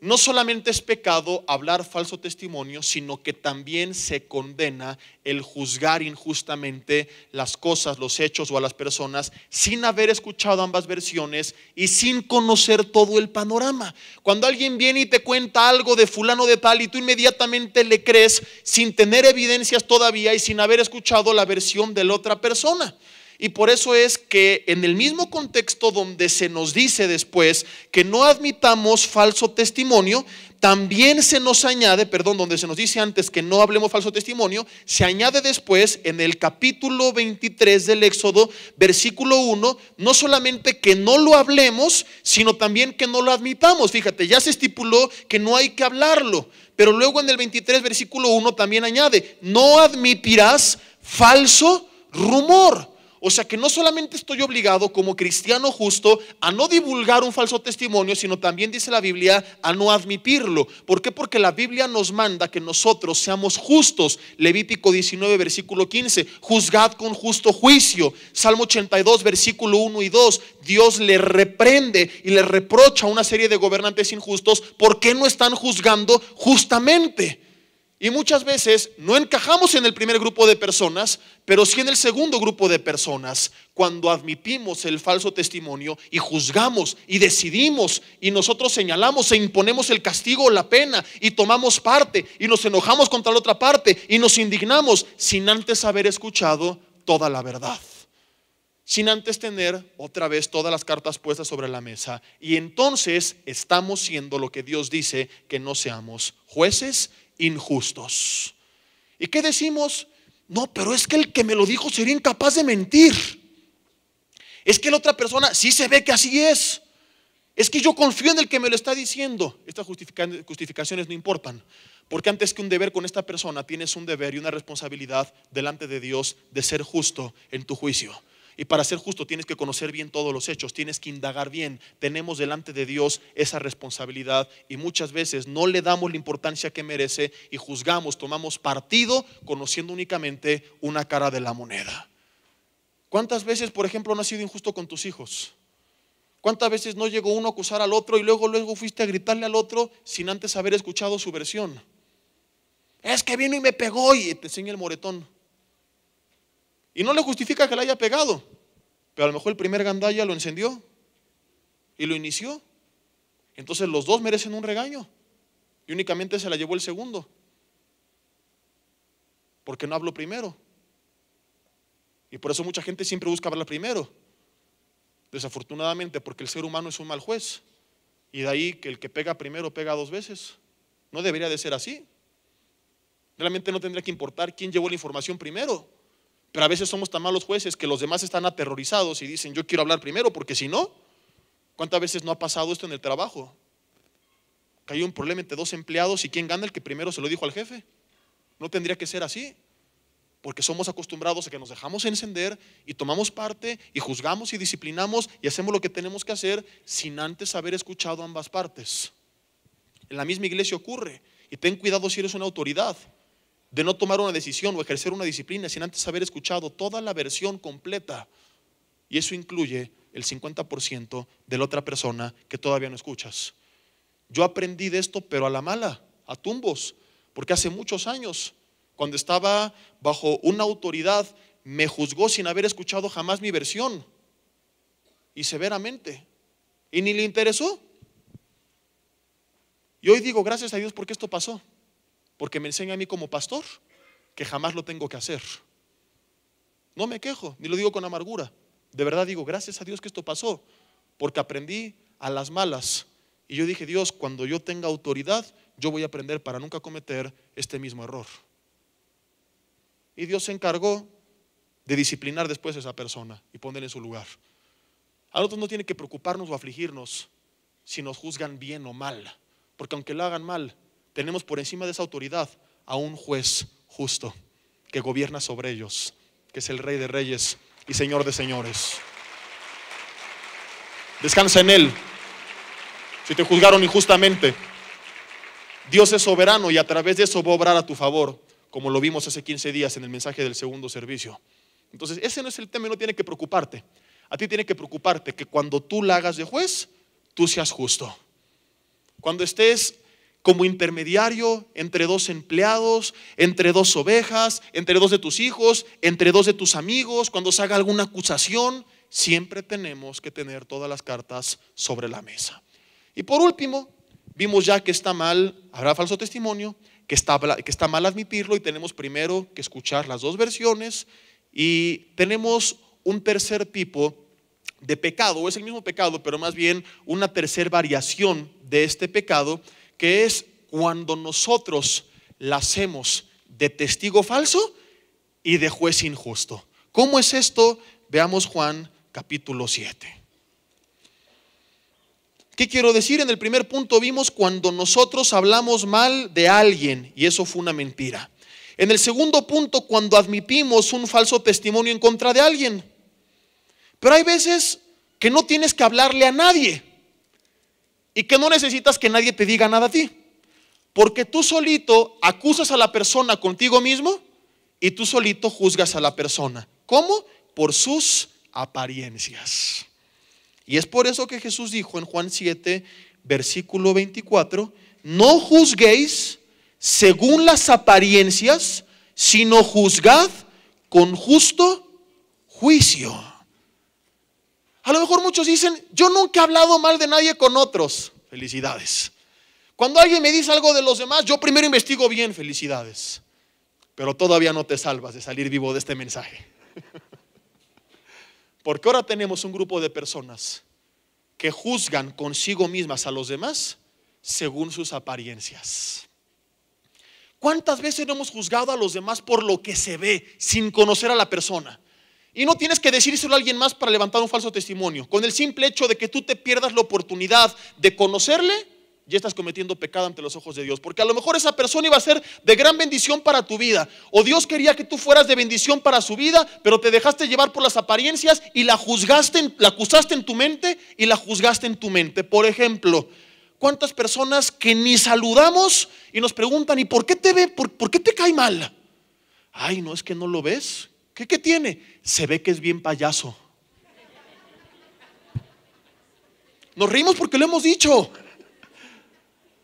Speaker 1: no solamente es pecado hablar falso testimonio, sino que también se condena el juzgar injustamente las cosas, los hechos o a las personas sin haber escuchado ambas versiones y sin conocer todo el panorama. Cuando alguien viene y te cuenta algo de fulano de tal y tú inmediatamente le crees sin tener evidencias todavía y sin haber escuchado la versión de la otra persona. Y por eso es que en el mismo contexto donde se nos dice después que no admitamos falso testimonio, también se nos añade, donde se nos dice antes que no hablemos falso testimonio, se añade después en el capítulo 23 del Éxodo, versículo 1, no solamente que no lo hablemos, sino también que no lo admitamos. Fíjate, ya se estipuló que no hay que hablarlo, pero luego en el 23 versículo 1 también añade, no admitirás falso rumor. O sea que no solamente estoy obligado como cristiano justo a no divulgar un falso testimonio, sino también dice la Biblia a no admitirlo. ¿Por qué? Porque la Biblia nos manda que nosotros seamos justos. Levítico 19 versículo 15, juzgad con justo juicio. Salmo 82 versículo 1 y 2, Dios le reprende y le reprocha a una serie de gobernantes injustos. ¿Por qué no están juzgando justamente? Y muchas veces no encajamos en el primer grupo de personas, pero sí en el segundo grupo de personas, cuando admitimos el falso testimonio y juzgamos y decidimos y nosotros señalamos e imponemos el castigo o la pena y tomamos parte y nos enojamos contra la otra parte y nos indignamos sin antes haber escuchado toda la verdad, sin antes tener otra vez todas las cartas puestas sobre la mesa. Y entonces estamos siendo lo que Dios dice que no seamos: jueces injustos. ¿Y qué decimos? No, pero es que el que me lo dijo sería incapaz de mentir. Es que la otra persona sí se ve que así es. Es que yo confío en el que me lo está diciendo. Estas justificaciones no importan, porque antes que un deber con esta persona, tienes un deber y una responsabilidad delante de Dios de ser justo en tu juicio. Y para ser justo tienes que conocer bien todos los hechos, tienes que indagar bien. Tenemos delante de Dios esa responsabilidad y muchas veces no le damos la importancia que merece y juzgamos, tomamos partido conociendo únicamente una cara de la moneda. ¿Cuántas veces, por ejemplo, no has sido injusto con tus hijos? ¿Cuántas veces no llegó uno a acusar al otro y luego fuiste a gritarle al otro sin antes haber escuchado su versión? Es que vino y me pegó y te enseña el moretón. Y no le justifica que le haya pegado, pero a lo mejor el primer gandalla lo encendió y lo inició. Entonces los dos merecen un regaño y únicamente se la llevó el segundo, porque no habló primero. Y por eso mucha gente siempre busca hablar primero. Desafortunadamente, porque el ser humano es un mal juez. Y de ahí que el que pega primero pega dos veces. No debería de ser así. Realmente no tendría que importar quién llevó la información primero. Pero a veces somos tan malos jueces que los demás están aterrorizados y dicen, yo quiero hablar primero, porque si no, ¿cuántas veces no ha pasado esto en el trabajo? Que hay un problema entre dos empleados y ¿quién gana? El que primero se lo dijo al jefe. No tendría que ser así, porque somos acostumbrados a que nos dejamos encender y tomamos parte y juzgamos y disciplinamos y hacemos lo que tenemos que hacer sin antes haber escuchado ambas partes. En la misma iglesia ocurre, y ten cuidado si eres una autoridad, de no tomar una decisión o ejercer una disciplina sin antes haber escuchado toda la versión completa. Y eso incluye el 50% de la otra persona que todavía no escuchas. Yo aprendí de esto, pero a la mala, a tumbos, porque hace muchos años, cuando estaba bajo una autoridad, me juzgó sin haber escuchado jamás mi versión, y severamente, y ni le interesó. Y hoy digo, gracias a Dios porque esto pasó, porque me enseña a mí como pastor que jamás lo tengo que hacer. No me quejo, ni lo digo con amargura. De verdad digo, gracias a Dios que esto pasó, porque aprendí a las malas. Y yo dije, Dios, cuando yo tenga autoridad, yo voy a aprender para nunca cometer este mismo error. Y Dios se encargó de disciplinar después a esa persona y ponerla en su lugar. A nosotros no tiene que preocuparnos o afligirnos si nos juzgan bien o mal, porque aunque lo hagan mal, tenemos por encima de esa autoridad a un juez justo que gobierna sobre ellos, que es el Rey de Reyes y Señor de Señores. Descansa en Él. Si te juzgaron injustamente, Dios es soberano y a través de eso va a obrar a tu favor, como lo vimos hace 15 días en el mensaje del segundo servicio. Entonces ese no es el tema y no tiene que preocuparte. A ti tiene que preocuparte que cuando tú la hagas de juez, tú seas justo. Cuando estés como intermediario entre dos empleados, entre dos ovejas, entre dos de tus hijos, entre dos de tus amigos, cuando se haga alguna acusación, siempre tenemos que tener todas las cartas sobre la mesa. Y por último, vimos ya que está mal, habrá falso testimonio, que está mal admitirlo, y tenemos primero que escuchar las dos versiones, y tenemos un tercer tipo de pecado, o es el mismo pecado, pero más bien una tercer variación de este pecado, que es cuando nosotros la hacemos de testigo falso y de juez injusto. ¿Cómo es esto? Veamos Juan capítulo 7. ¿Qué quiero decir? En el primer punto vimos cuando nosotros hablamos mal de alguien y eso fue una mentira. En el segundo punto, cuando admitimos un falso testimonio en contra de alguien. Pero hay veces que no tienes que hablarle a nadie y que no necesitas que nadie te diga nada a ti, porque tú solito acusas a la persona contigo mismo y tú solito juzgas a la persona. ¿Cómo? Por sus apariencias. Y es por eso que Jesús dijo en Juan 7, versículo 24, no juzguéis según las apariencias, sino juzgad con justo juicio. A lo mejor muchos dicen, yo nunca he hablado mal de nadie con otros. Felicidades. Cuando alguien me dice algo de los demás, yo primero investigo bien. Felicidades. Pero todavía no te salvas de salir vivo de este mensaje. Porque ahora tenemos un grupo de personas que juzgan consigo mismas a los demás según sus apariencias. ¿Cuántas veces no hemos juzgado a los demás por lo que se ve, sin conocer a la persona? Y no tienes que decírselo a alguien más para levantar un falso testimonio. Con el simple hecho de que tú te pierdas la oportunidad de conocerle, ya estás cometiendo pecado ante los ojos de Dios. Porque a lo mejor esa persona iba a ser de gran bendición para tu vida, o Dios quería que tú fueras de bendición para su vida, pero te dejaste llevar por las apariencias y la juzgaste, la acusaste en tu mente y la juzgaste en tu mente. Por ejemplo, ¿cuántas personas que ni saludamos y nos preguntan, ¿y por qué te ve? ¿Por qué te cae mal? Ay, no, es que no lo ves. ¿Qué tiene? Se ve que es bien payaso. Nos reímos porque lo hemos dicho.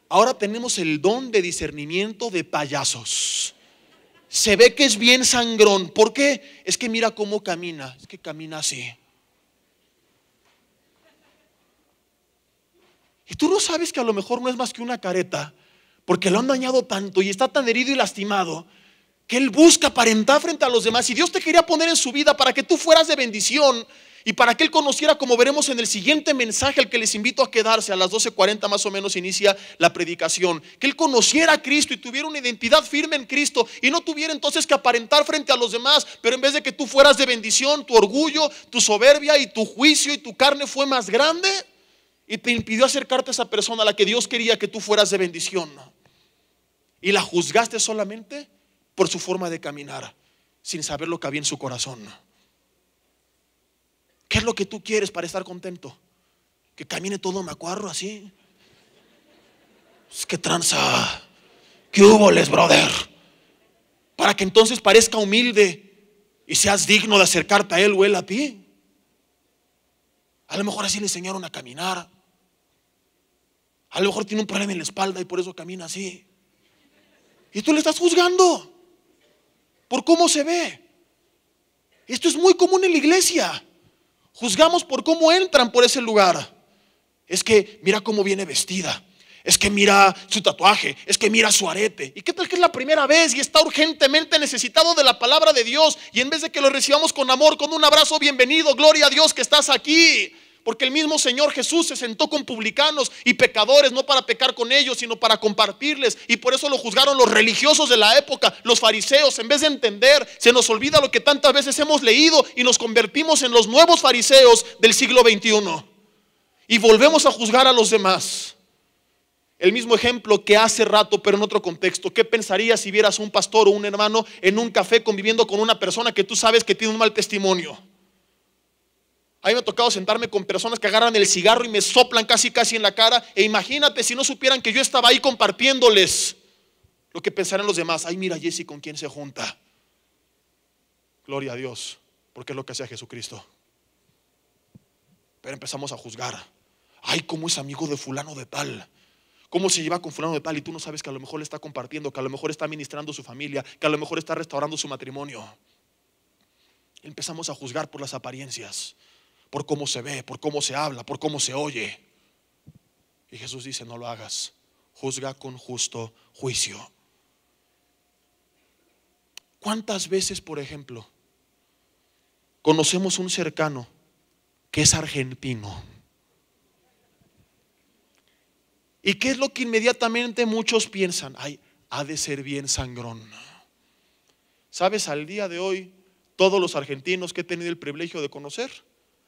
Speaker 1: Ahora tenemos el don de discernimiento de payasos. Se ve que es bien sangrón. ¿Por qué? Es que mira cómo camina. Es que camina así. Y tú no sabes que a lo mejor no es más que una careta, porque lo han dañado tanto y está tan herido y lastimado que él busca aparentar frente a los demás. Y Dios te quería poner en su vida para que tú fueras de bendición y para que él conociera, como veremos en el siguiente mensaje al que les invito a quedarse. A las 12:40 más o menos inicia la predicación. Que él conociera a Cristo y tuviera una identidad firme en Cristo y no tuviera entonces que aparentar frente a los demás. Pero en vez de que tú fueras de bendición, tu orgullo, tu soberbia y tu juicio y tu carne fue más grande y te impidió acercarte a esa persona a la que Dios quería que tú fueras de bendición, y la juzgaste solamente por su forma de caminar, sin saber lo que había en su corazón. ¿Qué es lo que tú quieres para estar contento? Que camine todo macuarro así. Pues, qué tranza, qué huboles, brother, para que entonces parezca humilde y seas digno de acercarte a él o él a ti. A lo mejor así le enseñaron a caminar. A lo mejor tiene un problema en la espalda y por eso camina así. Y tú le estás juzgando por cómo se ve. Esto es muy común en la iglesia. Juzgamos por cómo entran por ese lugar. Es que mira cómo viene vestida. Es que mira su tatuaje. Es que mira su arete. ¿Y qué tal que es la primera vez y está urgentemente necesitado de la palabra de Dios? Y en vez de que lo recibamos con amor, con un abrazo, bienvenido, gloria a Dios que estás aquí. Porque el mismo Señor Jesús se sentó con publicanos y pecadores, no para pecar con ellos, sino para compartirles. Y por eso lo juzgaron los religiosos de la época, los fariseos. En vez de entender, se nos olvida lo que tantas veces hemos leído y nos convertimos en los nuevos fariseos del siglo XXI. Y volvemos a juzgar a los demás. El mismo ejemplo que hace rato, pero en otro contexto. ¿Qué pensarías si vieras a un pastor o un hermano en un café conviviendo con una persona que tú sabes que tiene un mal testimonio? A mí me ha tocado sentarme con personas que agarran el cigarro y me soplan casi en la cara. E imagínate si no supieran que yo estaba ahí compartiéndoles lo que pensarán los demás. Ay, mira Jesse con quién se junta. Gloria a Dios, porque es lo que hacía Jesucristo. Pero empezamos a juzgar. Ay, cómo es amigo de fulano de tal. Cómo se lleva con fulano de tal. Y tú no sabes que a lo mejor le está compartiendo, que a lo mejor está ministrando su familia, que a lo mejor está restaurando su matrimonio. Empezamos a juzgar por las apariencias, por cómo se ve, por cómo se habla, por cómo se oye. Y Jesús dice: no lo hagas, juzga con justo juicio. ¿Cuántas veces, por ejemplo, conocemos un cercano que es argentino? ¿Y qué es lo que inmediatamente muchos piensan? Ay, ha de ser bien sangrón. ¿Sabes? Al día de hoy, todos los argentinos que he tenido el privilegio de conocer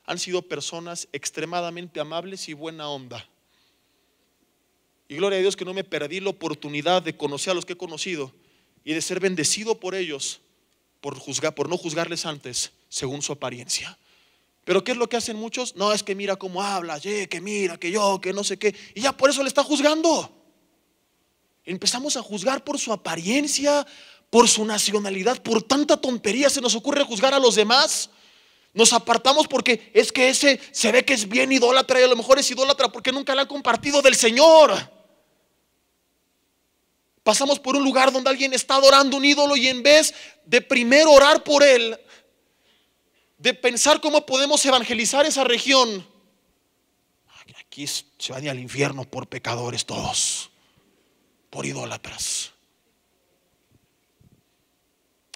Speaker 1: han sido personas extremadamente amables y buena onda. Y gloria a Dios que no me perdí la oportunidad de conocer a los que he conocido y de ser bendecido por ellos, por no juzgarles antes según su apariencia. Pero ¿qué es lo que hacen muchos? No, es que mira cómo habla, que mira, que yo, que no sé qué. Y ya por eso le está juzgando. Empezamos a juzgar por su apariencia, por su nacionalidad, por tanta tontería se nos ocurre juzgar a los demás. Nos apartamos porque es que ese se ve que es bien idólatra y a lo mejor es idólatra porque nunca le han compartido del Señor. Pasamos por un lugar donde alguien está adorando un ídolo y en vez de primero orar por él, de pensar cómo podemos evangelizar esa región, aquí se van al infierno por pecadores todos, por idólatras.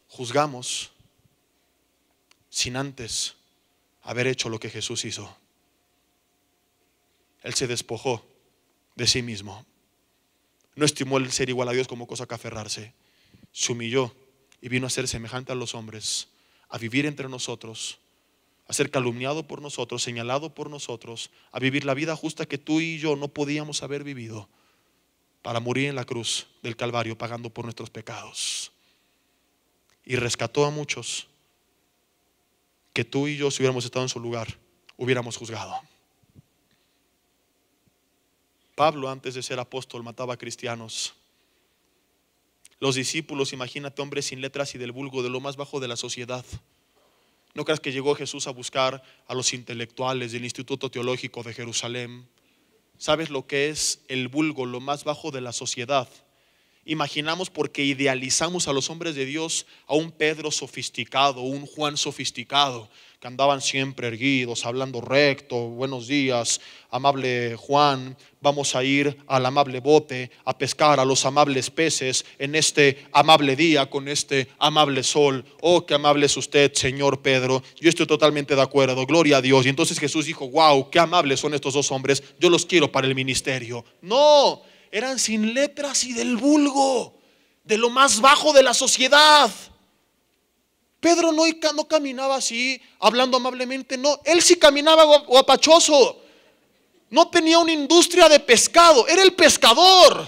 Speaker 1: Juzgamos sin antes haber hecho lo que Jesús hizo. Él se despojó de sí mismo. No estimó el ser igual a Dios como cosa que aferrarse. Se humilló y vino a ser semejante a los hombres, a vivir entre nosotros, a ser calumniado por nosotros, señalado por nosotros, a vivir la vida justa que tú y yo no podíamos haber vivido, para morir en la cruz del Calvario pagando por nuestros pecados. Y rescató a muchos que tú y yo, si hubiéramos estado en su lugar, hubiéramos juzgado. Pablo, antes de ser apóstol, mataba a cristianos. Los discípulos, imagínate, hombres sin letras y del vulgo, de lo más bajo de la sociedad. No creas que llegó Jesús a buscar a los intelectuales del Instituto Teológico de Jerusalén. ¿Sabes lo que es el vulgo, lo más bajo de la sociedad? Imaginamos, porque idealizamos a los hombres de Dios, a un Pedro sofisticado, un Juan sofisticado, que andaban siempre erguidos, hablando recto. Buenos días, amable Juan, vamos a ir al amable bote a pescar a los amables peces en este amable día con este amable sol. Oh, qué amable es usted, señor Pedro. Yo estoy totalmente de acuerdo, gloria a Dios. Y entonces Jesús dijo: wow, qué amables son estos dos hombres, yo los quiero para el ministerio. No, eran sin letras y del vulgo, de lo más bajo de la sociedad. Pedro no caminaba así, hablando amablemente, no, él sí caminaba guapachoso. No tenía una industria de pescado, era el pescador.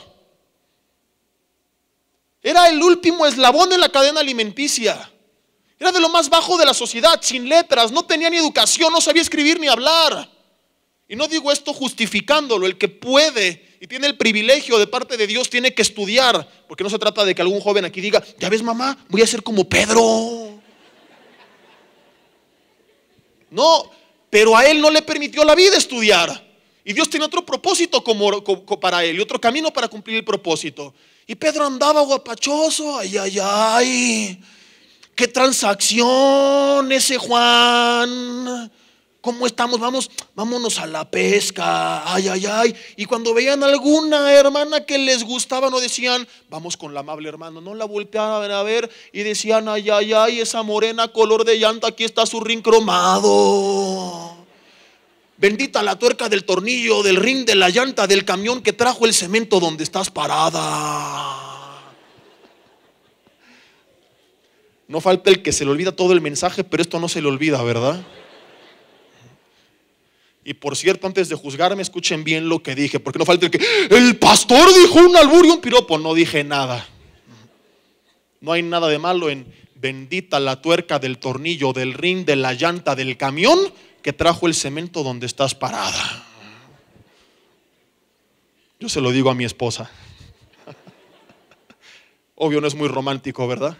Speaker 1: Era el último eslabón en la cadena alimenticia. Era de lo más bajo de la sociedad, sin letras, no tenía ni educación, no sabía escribir ni hablar. Y no digo esto justificándolo, el que puede y tiene el privilegio de parte de Dios tiene que estudiar, porque no se trata de que algún joven aquí diga: ya ves, mamá, voy a ser como Pedro. No, pero a él no le permitió la vida estudiar. Y Dios tiene otro propósito para él, y otro camino para cumplir el propósito. Y Pedro andaba guapachoso. Ay, ay, ay, qué transacción ese Juan. ¿Cómo estamos? Vámonos a la pesca. Ay, ay, ay. Y cuando veían alguna hermana que les gustaba, no decían: vamos con la amable hermana. No, la volteaban a ver y decían: ay, ay, ay, esa morena color de llanta, aquí está su rin cromado. Bendita la tuerca del tornillo, del rin de la llanta, del camión que trajo el cemento donde estás parada. No falta el que se le olvida todo el mensaje, pero esto no se le olvida, ¿verdad? Y por cierto, antes de juzgarme, escuchen bien lo que dije, porque no falta el que: el pastor dijo un albur y un piropo. No dije nada. No hay nada de malo en bendita la tuerca del tornillo, del rin, de la llanta, del camión que trajo el cemento donde estás parada. Yo se lo digo a mi esposa. Obvio, no es muy romántico, ¿verdad?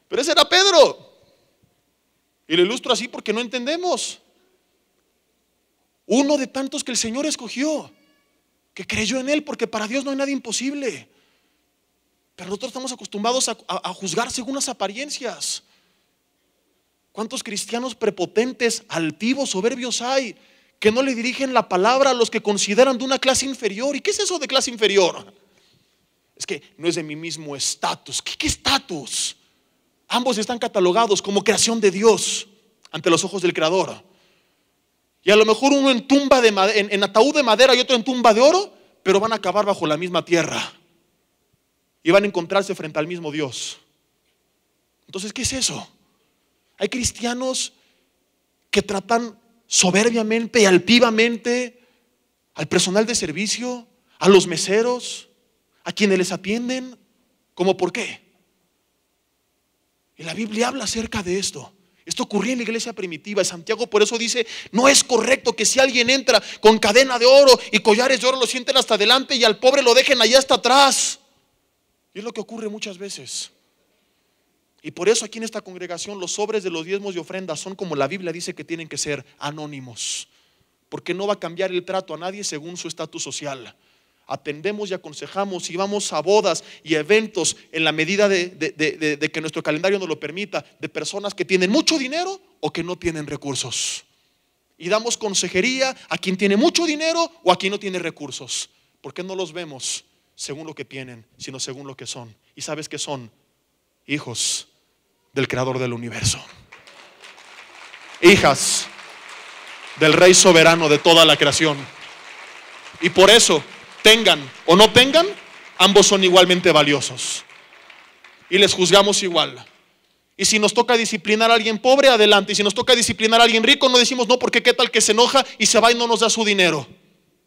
Speaker 1: Pero ese era Pedro. Y lo ilustro así porque no entendemos. Uno de tantos que el Señor escogió, que creyó en Él, porque para Dios no hay nada imposible. Pero nosotros estamos acostumbrados a juzgar según las apariencias. ¿Cuántos cristianos prepotentes, altivos, soberbios hay, que no le dirigen la palabra a los que consideran de una clase inferior? ¿Y qué es eso de clase inferior? Es que no es de mi mismo estatus. ¿Qué estatus? Ambos están catalogados como creación de Dios ante los ojos del Creador. Y a lo mejor uno en tumba en ataúd de madera y otro en tumba de oro, pero van a acabar bajo la misma tierra y van a encontrarse frente al mismo Dios. Entonces, ¿qué es eso? Hay cristianos que tratan soberbiamente y altivamente al personal de servicio, a los meseros, a quienes les atienden. ¿Cómo por qué? Y la Biblia habla acerca de esto. Esto ocurría en la iglesia primitiva. Y Santiago por eso dice: no es correcto que si alguien entra con cadena de oro y collares de oro, lo sienten hasta adelante y al pobre lo dejen allá hasta atrás. Y es lo que ocurre muchas veces. Y por eso aquí en esta congregación los sobres de los diezmos y ofrendas son, como la Biblia dice que tienen que ser, anónimos. Porque no va a cambiar el trato a nadie según su estatus social. Atendemos y aconsejamos y vamos a bodas y eventos en la medida de que nuestro calendario nos lo permita, de personas que tienen mucho dinero o que no tienen recursos. Y damos consejería a quien tiene mucho dinero o a quien no tiene recursos. Porque no los vemos según lo que tienen, sino según lo que son. ¿Y sabes qué son? Hijos del Creador del universo. Hijas del Rey soberano de toda la creación. Y por eso, tengan o no tengan, ambos son igualmente valiosos. Y les juzgamos igual. Y si nos toca disciplinar a alguien pobre, adelante. Y si nos toca disciplinar a alguien rico, no decimos no, porque qué tal que se enoja y se va y no nos da su dinero.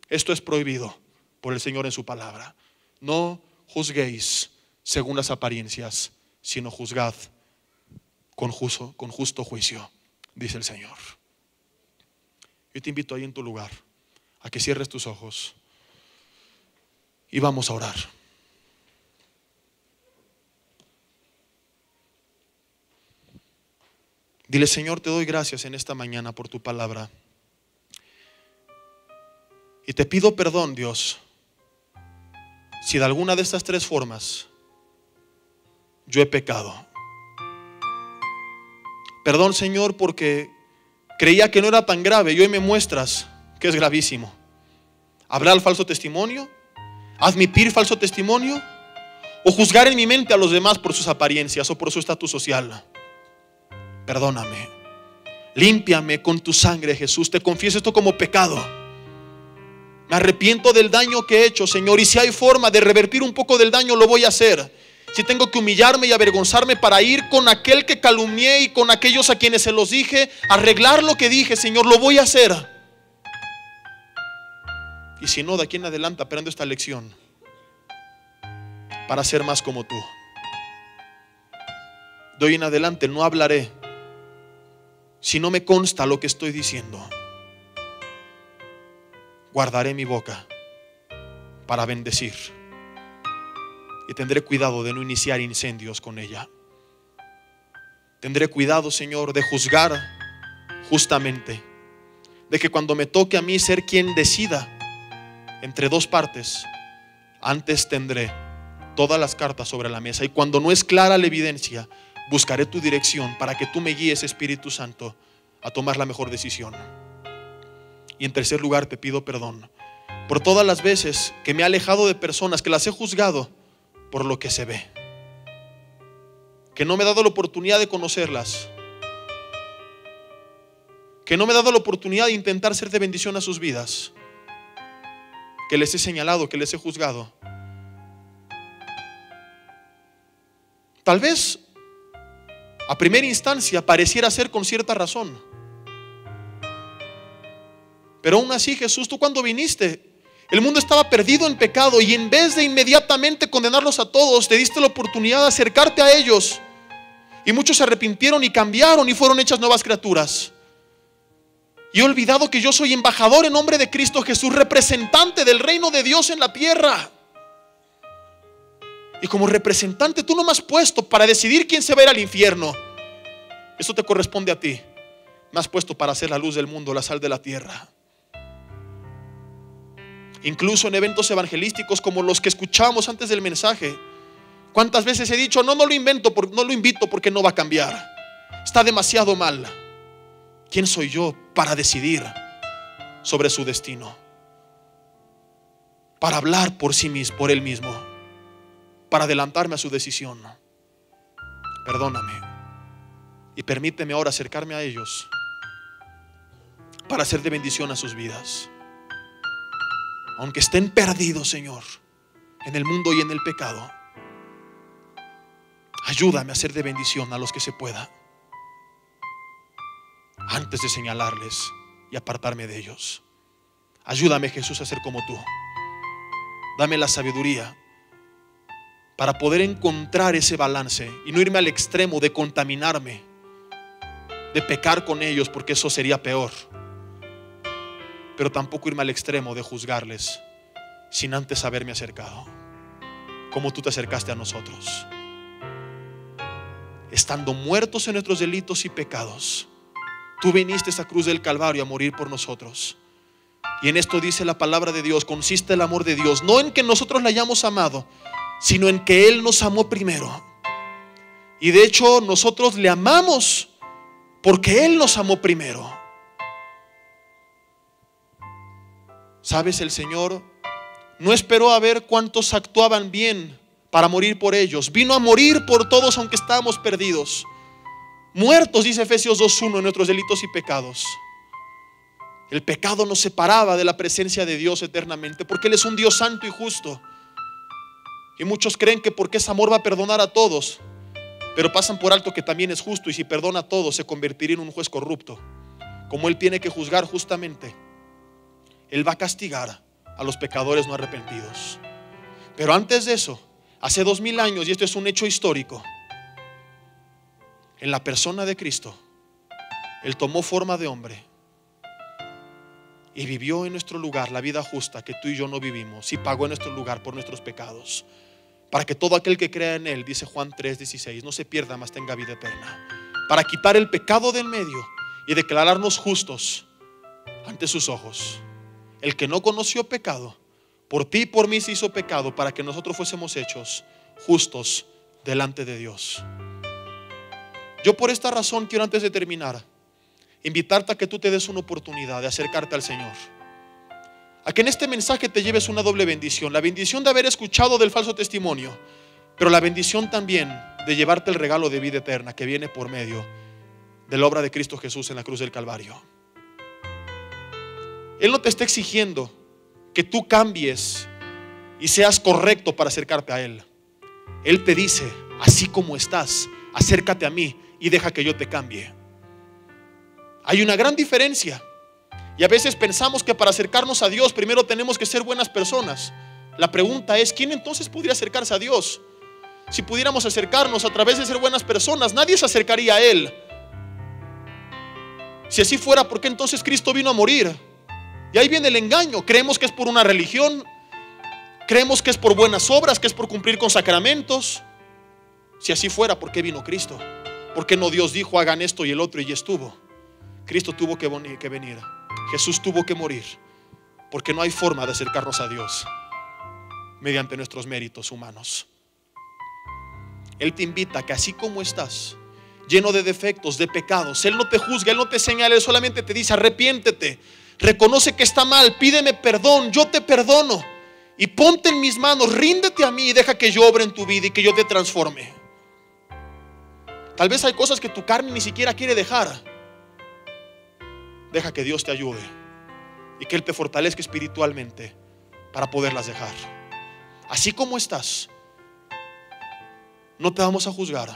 Speaker 1: Esto es prohibido por el Señor en su palabra. No juzguéis según las apariencias, sino juzgad con justo juicio, dice el Señor. Yo te invito ahí en tu lugar a que cierres tus ojos y vamos a orar. Dile: Señor, te doy gracias en esta mañana por tu palabra. Y te pido perdón, Dios, si de alguna de estas tres formas yo he pecado. Perdón, Señor, porque creía que no era tan grave y hoy me muestras que es gravísimo. ¿Hablar falso testimonio? ¿Admitir falso testimonio? ¿O juzgar en mi mente a los demás por sus apariencias o por su estatus social? Perdóname. Límpiame con tu sangre, Jesús. Te confieso esto como pecado. Me arrepiento del daño que he hecho, Señor. Y si hay forma de revertir un poco del daño, lo voy a hacer. Si tengo que humillarme y avergonzarme para ir con aquel que calumnié y con aquellos a quienes se los dije, arreglar lo que dije, Señor, lo voy a hacer. Y si no, de aquí en adelante aprendo esta lección para ser más como tú. De hoy en adelante no hablaré si no me consta lo que estoy diciendo. Guardaré mi boca para bendecir y tendré cuidado de no iniciar incendios con ella. Tendré cuidado, Señor, de juzgar justamente, de que cuando me toque a mí ser quien decida entre dos partes, antes tendré todas las cartas sobre la mesa, y cuando no es clara la evidencia, buscaré tu dirección para que tú me guíes, Espíritu Santo, a tomar la mejor decisión. Y en tercer lugar, te pido perdón por todas las veces que me he alejado de personas, que las he juzgado por lo que se ve, que no me he dado la oportunidad de conocerlas, que no me he dado la oportunidad de intentar ser de bendición a sus vidas, que les he señalado, que les he juzgado. Tal vez a primera instancia pareciera ser con cierta razón, pero aún así, Jesús, tú cuando viniste, el mundo estaba perdido en pecado, y en vez de inmediatamente condenarlos a todos, te diste la oportunidad de acercarte a ellos, y muchos se arrepintieron y cambiaron y fueron hechas nuevas criaturas. Y he olvidado que yo soy embajador en nombre de Cristo Jesús, representante del reino de Dios en la tierra. Y como representante tú no me has puesto para decidir quién se va a ir al infierno. Eso te corresponde a ti. Me has puesto para ser la luz del mundo, la sal de la tierra. Incluso en eventos evangelísticos como los que escuchamos antes del mensaje, ¿cuántas veces he dicho, no lo invito porque no va a cambiar? Está demasiado mal. ¿Quién soy yo para decidir sobre su destino? Para hablar por sí mismo, por él mismo, para adelantarme a su decisión. Perdóname y permíteme ahora acercarme a ellos para ser de bendición a sus vidas. Aunque estén perdidos, Señor, en el mundo y en el pecado, ayúdame a ser de bendición a los que se pueda, antes de señalarles y apartarme de ellos. Ayúdame, Jesús, a ser como tú. Dame la sabiduría para poder encontrar ese balance y no irme al extremo de contaminarme, de pecar con ellos, porque eso sería peor. Pero tampoco irme al extremo de juzgarles sin antes haberme acercado, como tú te acercaste a nosotros, estando muertos en nuestros delitos y pecados. Tú viniste a esa cruz del Calvario a morir por nosotros. Y en esto dice la palabra de Dios, consiste el amor de Dios, no en que nosotros le hayamos amado, sino en que Él nos amó primero. Y de hecho nosotros le amamos porque Él nos amó primero. ¿Sabes? El Señor no esperó a ver cuántos actuaban bien para morir por ellos. Vino a morir por todos, aunque estábamos perdidos, muertos, dice Efesios 2:1, en nuestros delitos y pecados. El pecado nos separaba de la presencia de Dios eternamente, porque Él es un Dios santo y justo. Y muchos creen que porque es amor va a perdonar a todos, pero pasan por alto que también es justo, y si perdona a todos se convertiría en un juez corrupto. Como Él tiene que juzgar justamente, Él va a castigar a los pecadores no arrepentidos. Pero antes de eso, hace 2000 años, y esto es un hecho histórico, en la persona de Cristo, Él tomó forma de hombre y vivió en nuestro lugar la vida justa que tú y yo no vivimos, y pagó en nuestro lugar por nuestros pecados, para que todo aquel que crea en Él, dice Juan 3:16, no se pierda, mas tenga vida eterna. Para quitar el pecado del medio y declararnos justos ante sus ojos. El que no conoció pecado, por ti y por mí se hizo pecado para que nosotros fuésemos hechos justos delante de Dios. Yo por esta razón quiero, antes de terminar, invitarte a que tú te des una oportunidad de acercarte al Señor, a que en este mensaje te lleves una doble bendición: la bendición de haber escuchado del falso testimonio, pero la bendición también de llevarte el regalo de vida eterna que viene por medio de la obra de Cristo Jesús en la cruz del Calvario. Él no te está exigiendo que tú cambies y seas correcto para acercarte a Él. Él te dice: así como estás, acércate a mí y deja que yo te cambie. Hay una gran diferencia, y a veces pensamos que para acercarnos a Dios primero tenemos que ser buenas personas. La pregunta es: ¿quién entonces podría acercarse a Dios? Si pudiéramos acercarnos a través de ser buenas personas, nadie se acercaría a Él. Si así fuera, ¿por qué entonces Cristo vino a morir? Y ahí viene el engaño. Creemos que es por una religión, creemos que es por buenas obras, que es por cumplir con sacramentos. Si así fuera, ¿por qué vino Cristo? ¿Por qué no Dios dijo: hagan esto y el otro, y estuvo? Cristo tuvo que venir. Jesús tuvo que morir, porque no hay forma de acercarnos a Dios mediante nuestros méritos humanos. Él te invita a que así como estás, lleno de defectos, de pecados, Él no te juzga, Él no te señala, Él solamente te dice: arrepiéntete, reconoce que está mal, pídeme perdón, yo te perdono, y ponte en mis manos, ríndete a mí y deja que yo obre en tu vida y que yo te transforme. Tal vez hay cosas que tu carne ni siquiera quiere dejar. Deja que Dios te ayude y que Él te fortalezca espiritualmente para poderlas dejar. Así como estás, no te vamos a juzgar.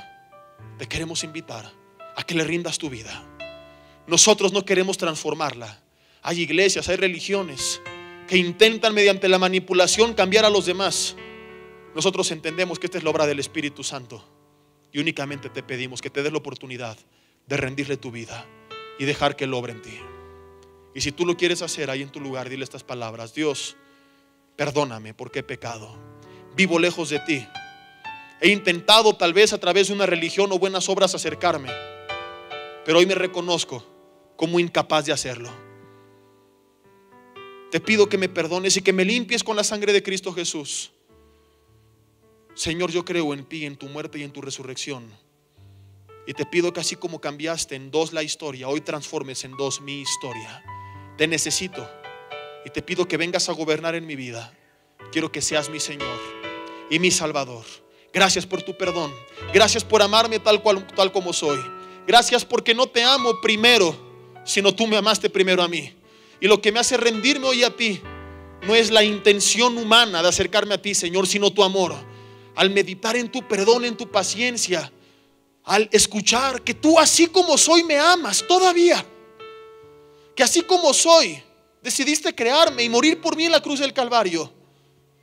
Speaker 1: Te queremos invitar a que le rindas tu vida. Nosotros no queremos transformarla. Hay iglesias, hay religiones que intentan mediante la manipulación cambiar a los demás. Nosotros entendemos que esta es la obra del Espíritu Santo, y únicamente te pedimos que te des la oportunidad de rendirle tu vida y dejar que Él obre en ti. Y si tú lo quieres hacer, ahí en tu lugar, dile estas palabras: Dios, perdóname porque he pecado, vivo lejos de ti, he intentado tal vez a través de una religión o buenas obras acercarme, pero hoy me reconozco como incapaz de hacerlo. Te pido que me perdones y que me limpies con la sangre de Cristo Jesús. Señor, yo creo en ti, en tu muerte y en tu resurrección, y te pido que así como cambiaste en dos la historia, hoy transformes en dos mi historia. Te necesito y te pido que vengas a gobernar en mi vida. Quiero que seas mi Señor y mi Salvador. Gracias por tu perdón, gracias por amarme tal como soy. Gracias porque no te amo primero, sino tú me amaste primero a mí. Y lo que me hace rendirme hoy a ti no es la intención humana de acercarme a ti, Señor, sino tu amor. Al meditar en tu perdón, en tu paciencia, al escuchar que tú, así como soy, me amas todavía, que así como soy decidiste crearme y morir por mí en la cruz del Calvario.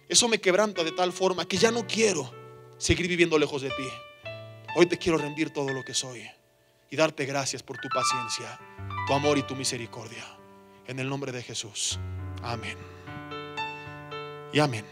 Speaker 1: Eso me quebranta de tal forma que ya no quiero seguir viviendo lejos de ti. Hoy te quiero rendir todo lo que soy y darte gracias por tu paciencia, tu amor y tu misericordia. En el nombre de Jesús. Amén. Y amén.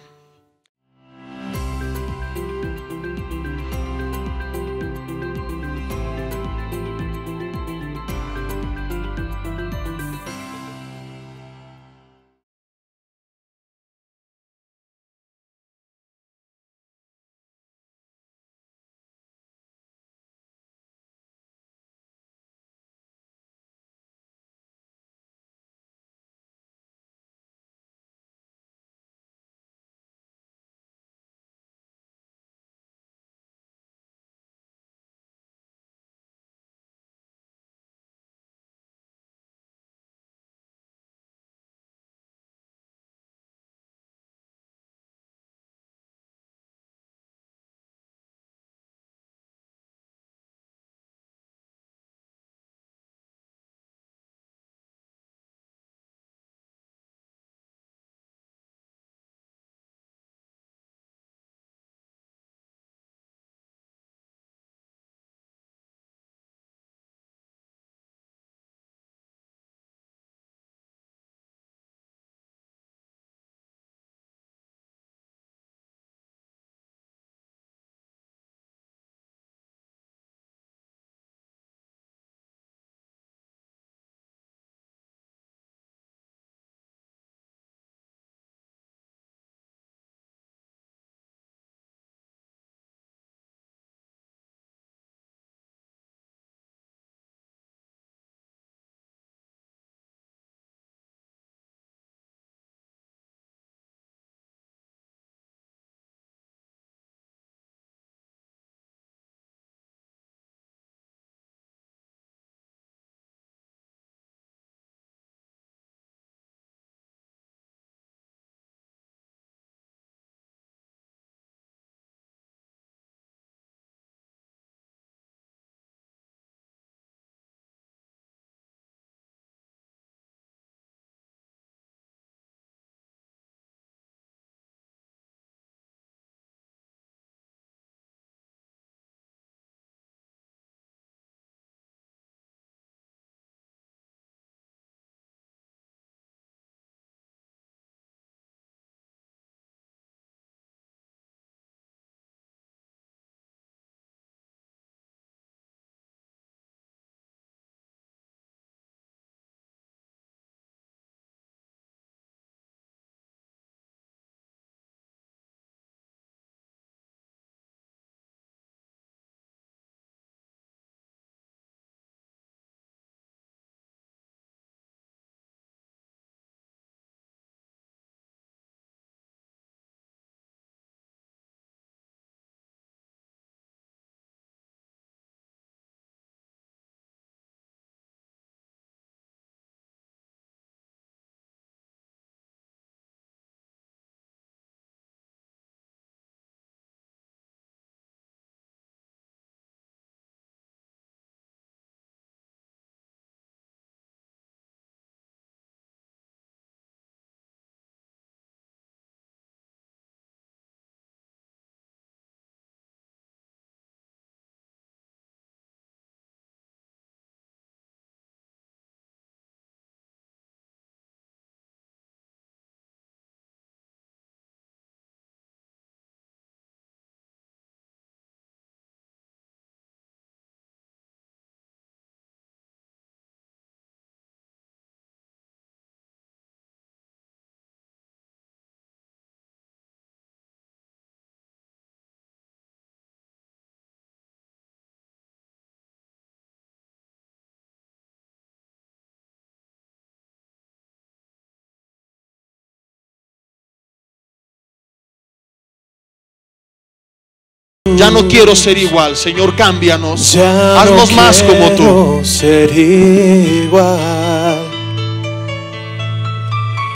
Speaker 1: Ya no quiero ser igual, Señor, cámbianos.
Speaker 2: Ya
Speaker 1: Haznos
Speaker 2: no
Speaker 1: más como tú.
Speaker 2: quiero ser igual.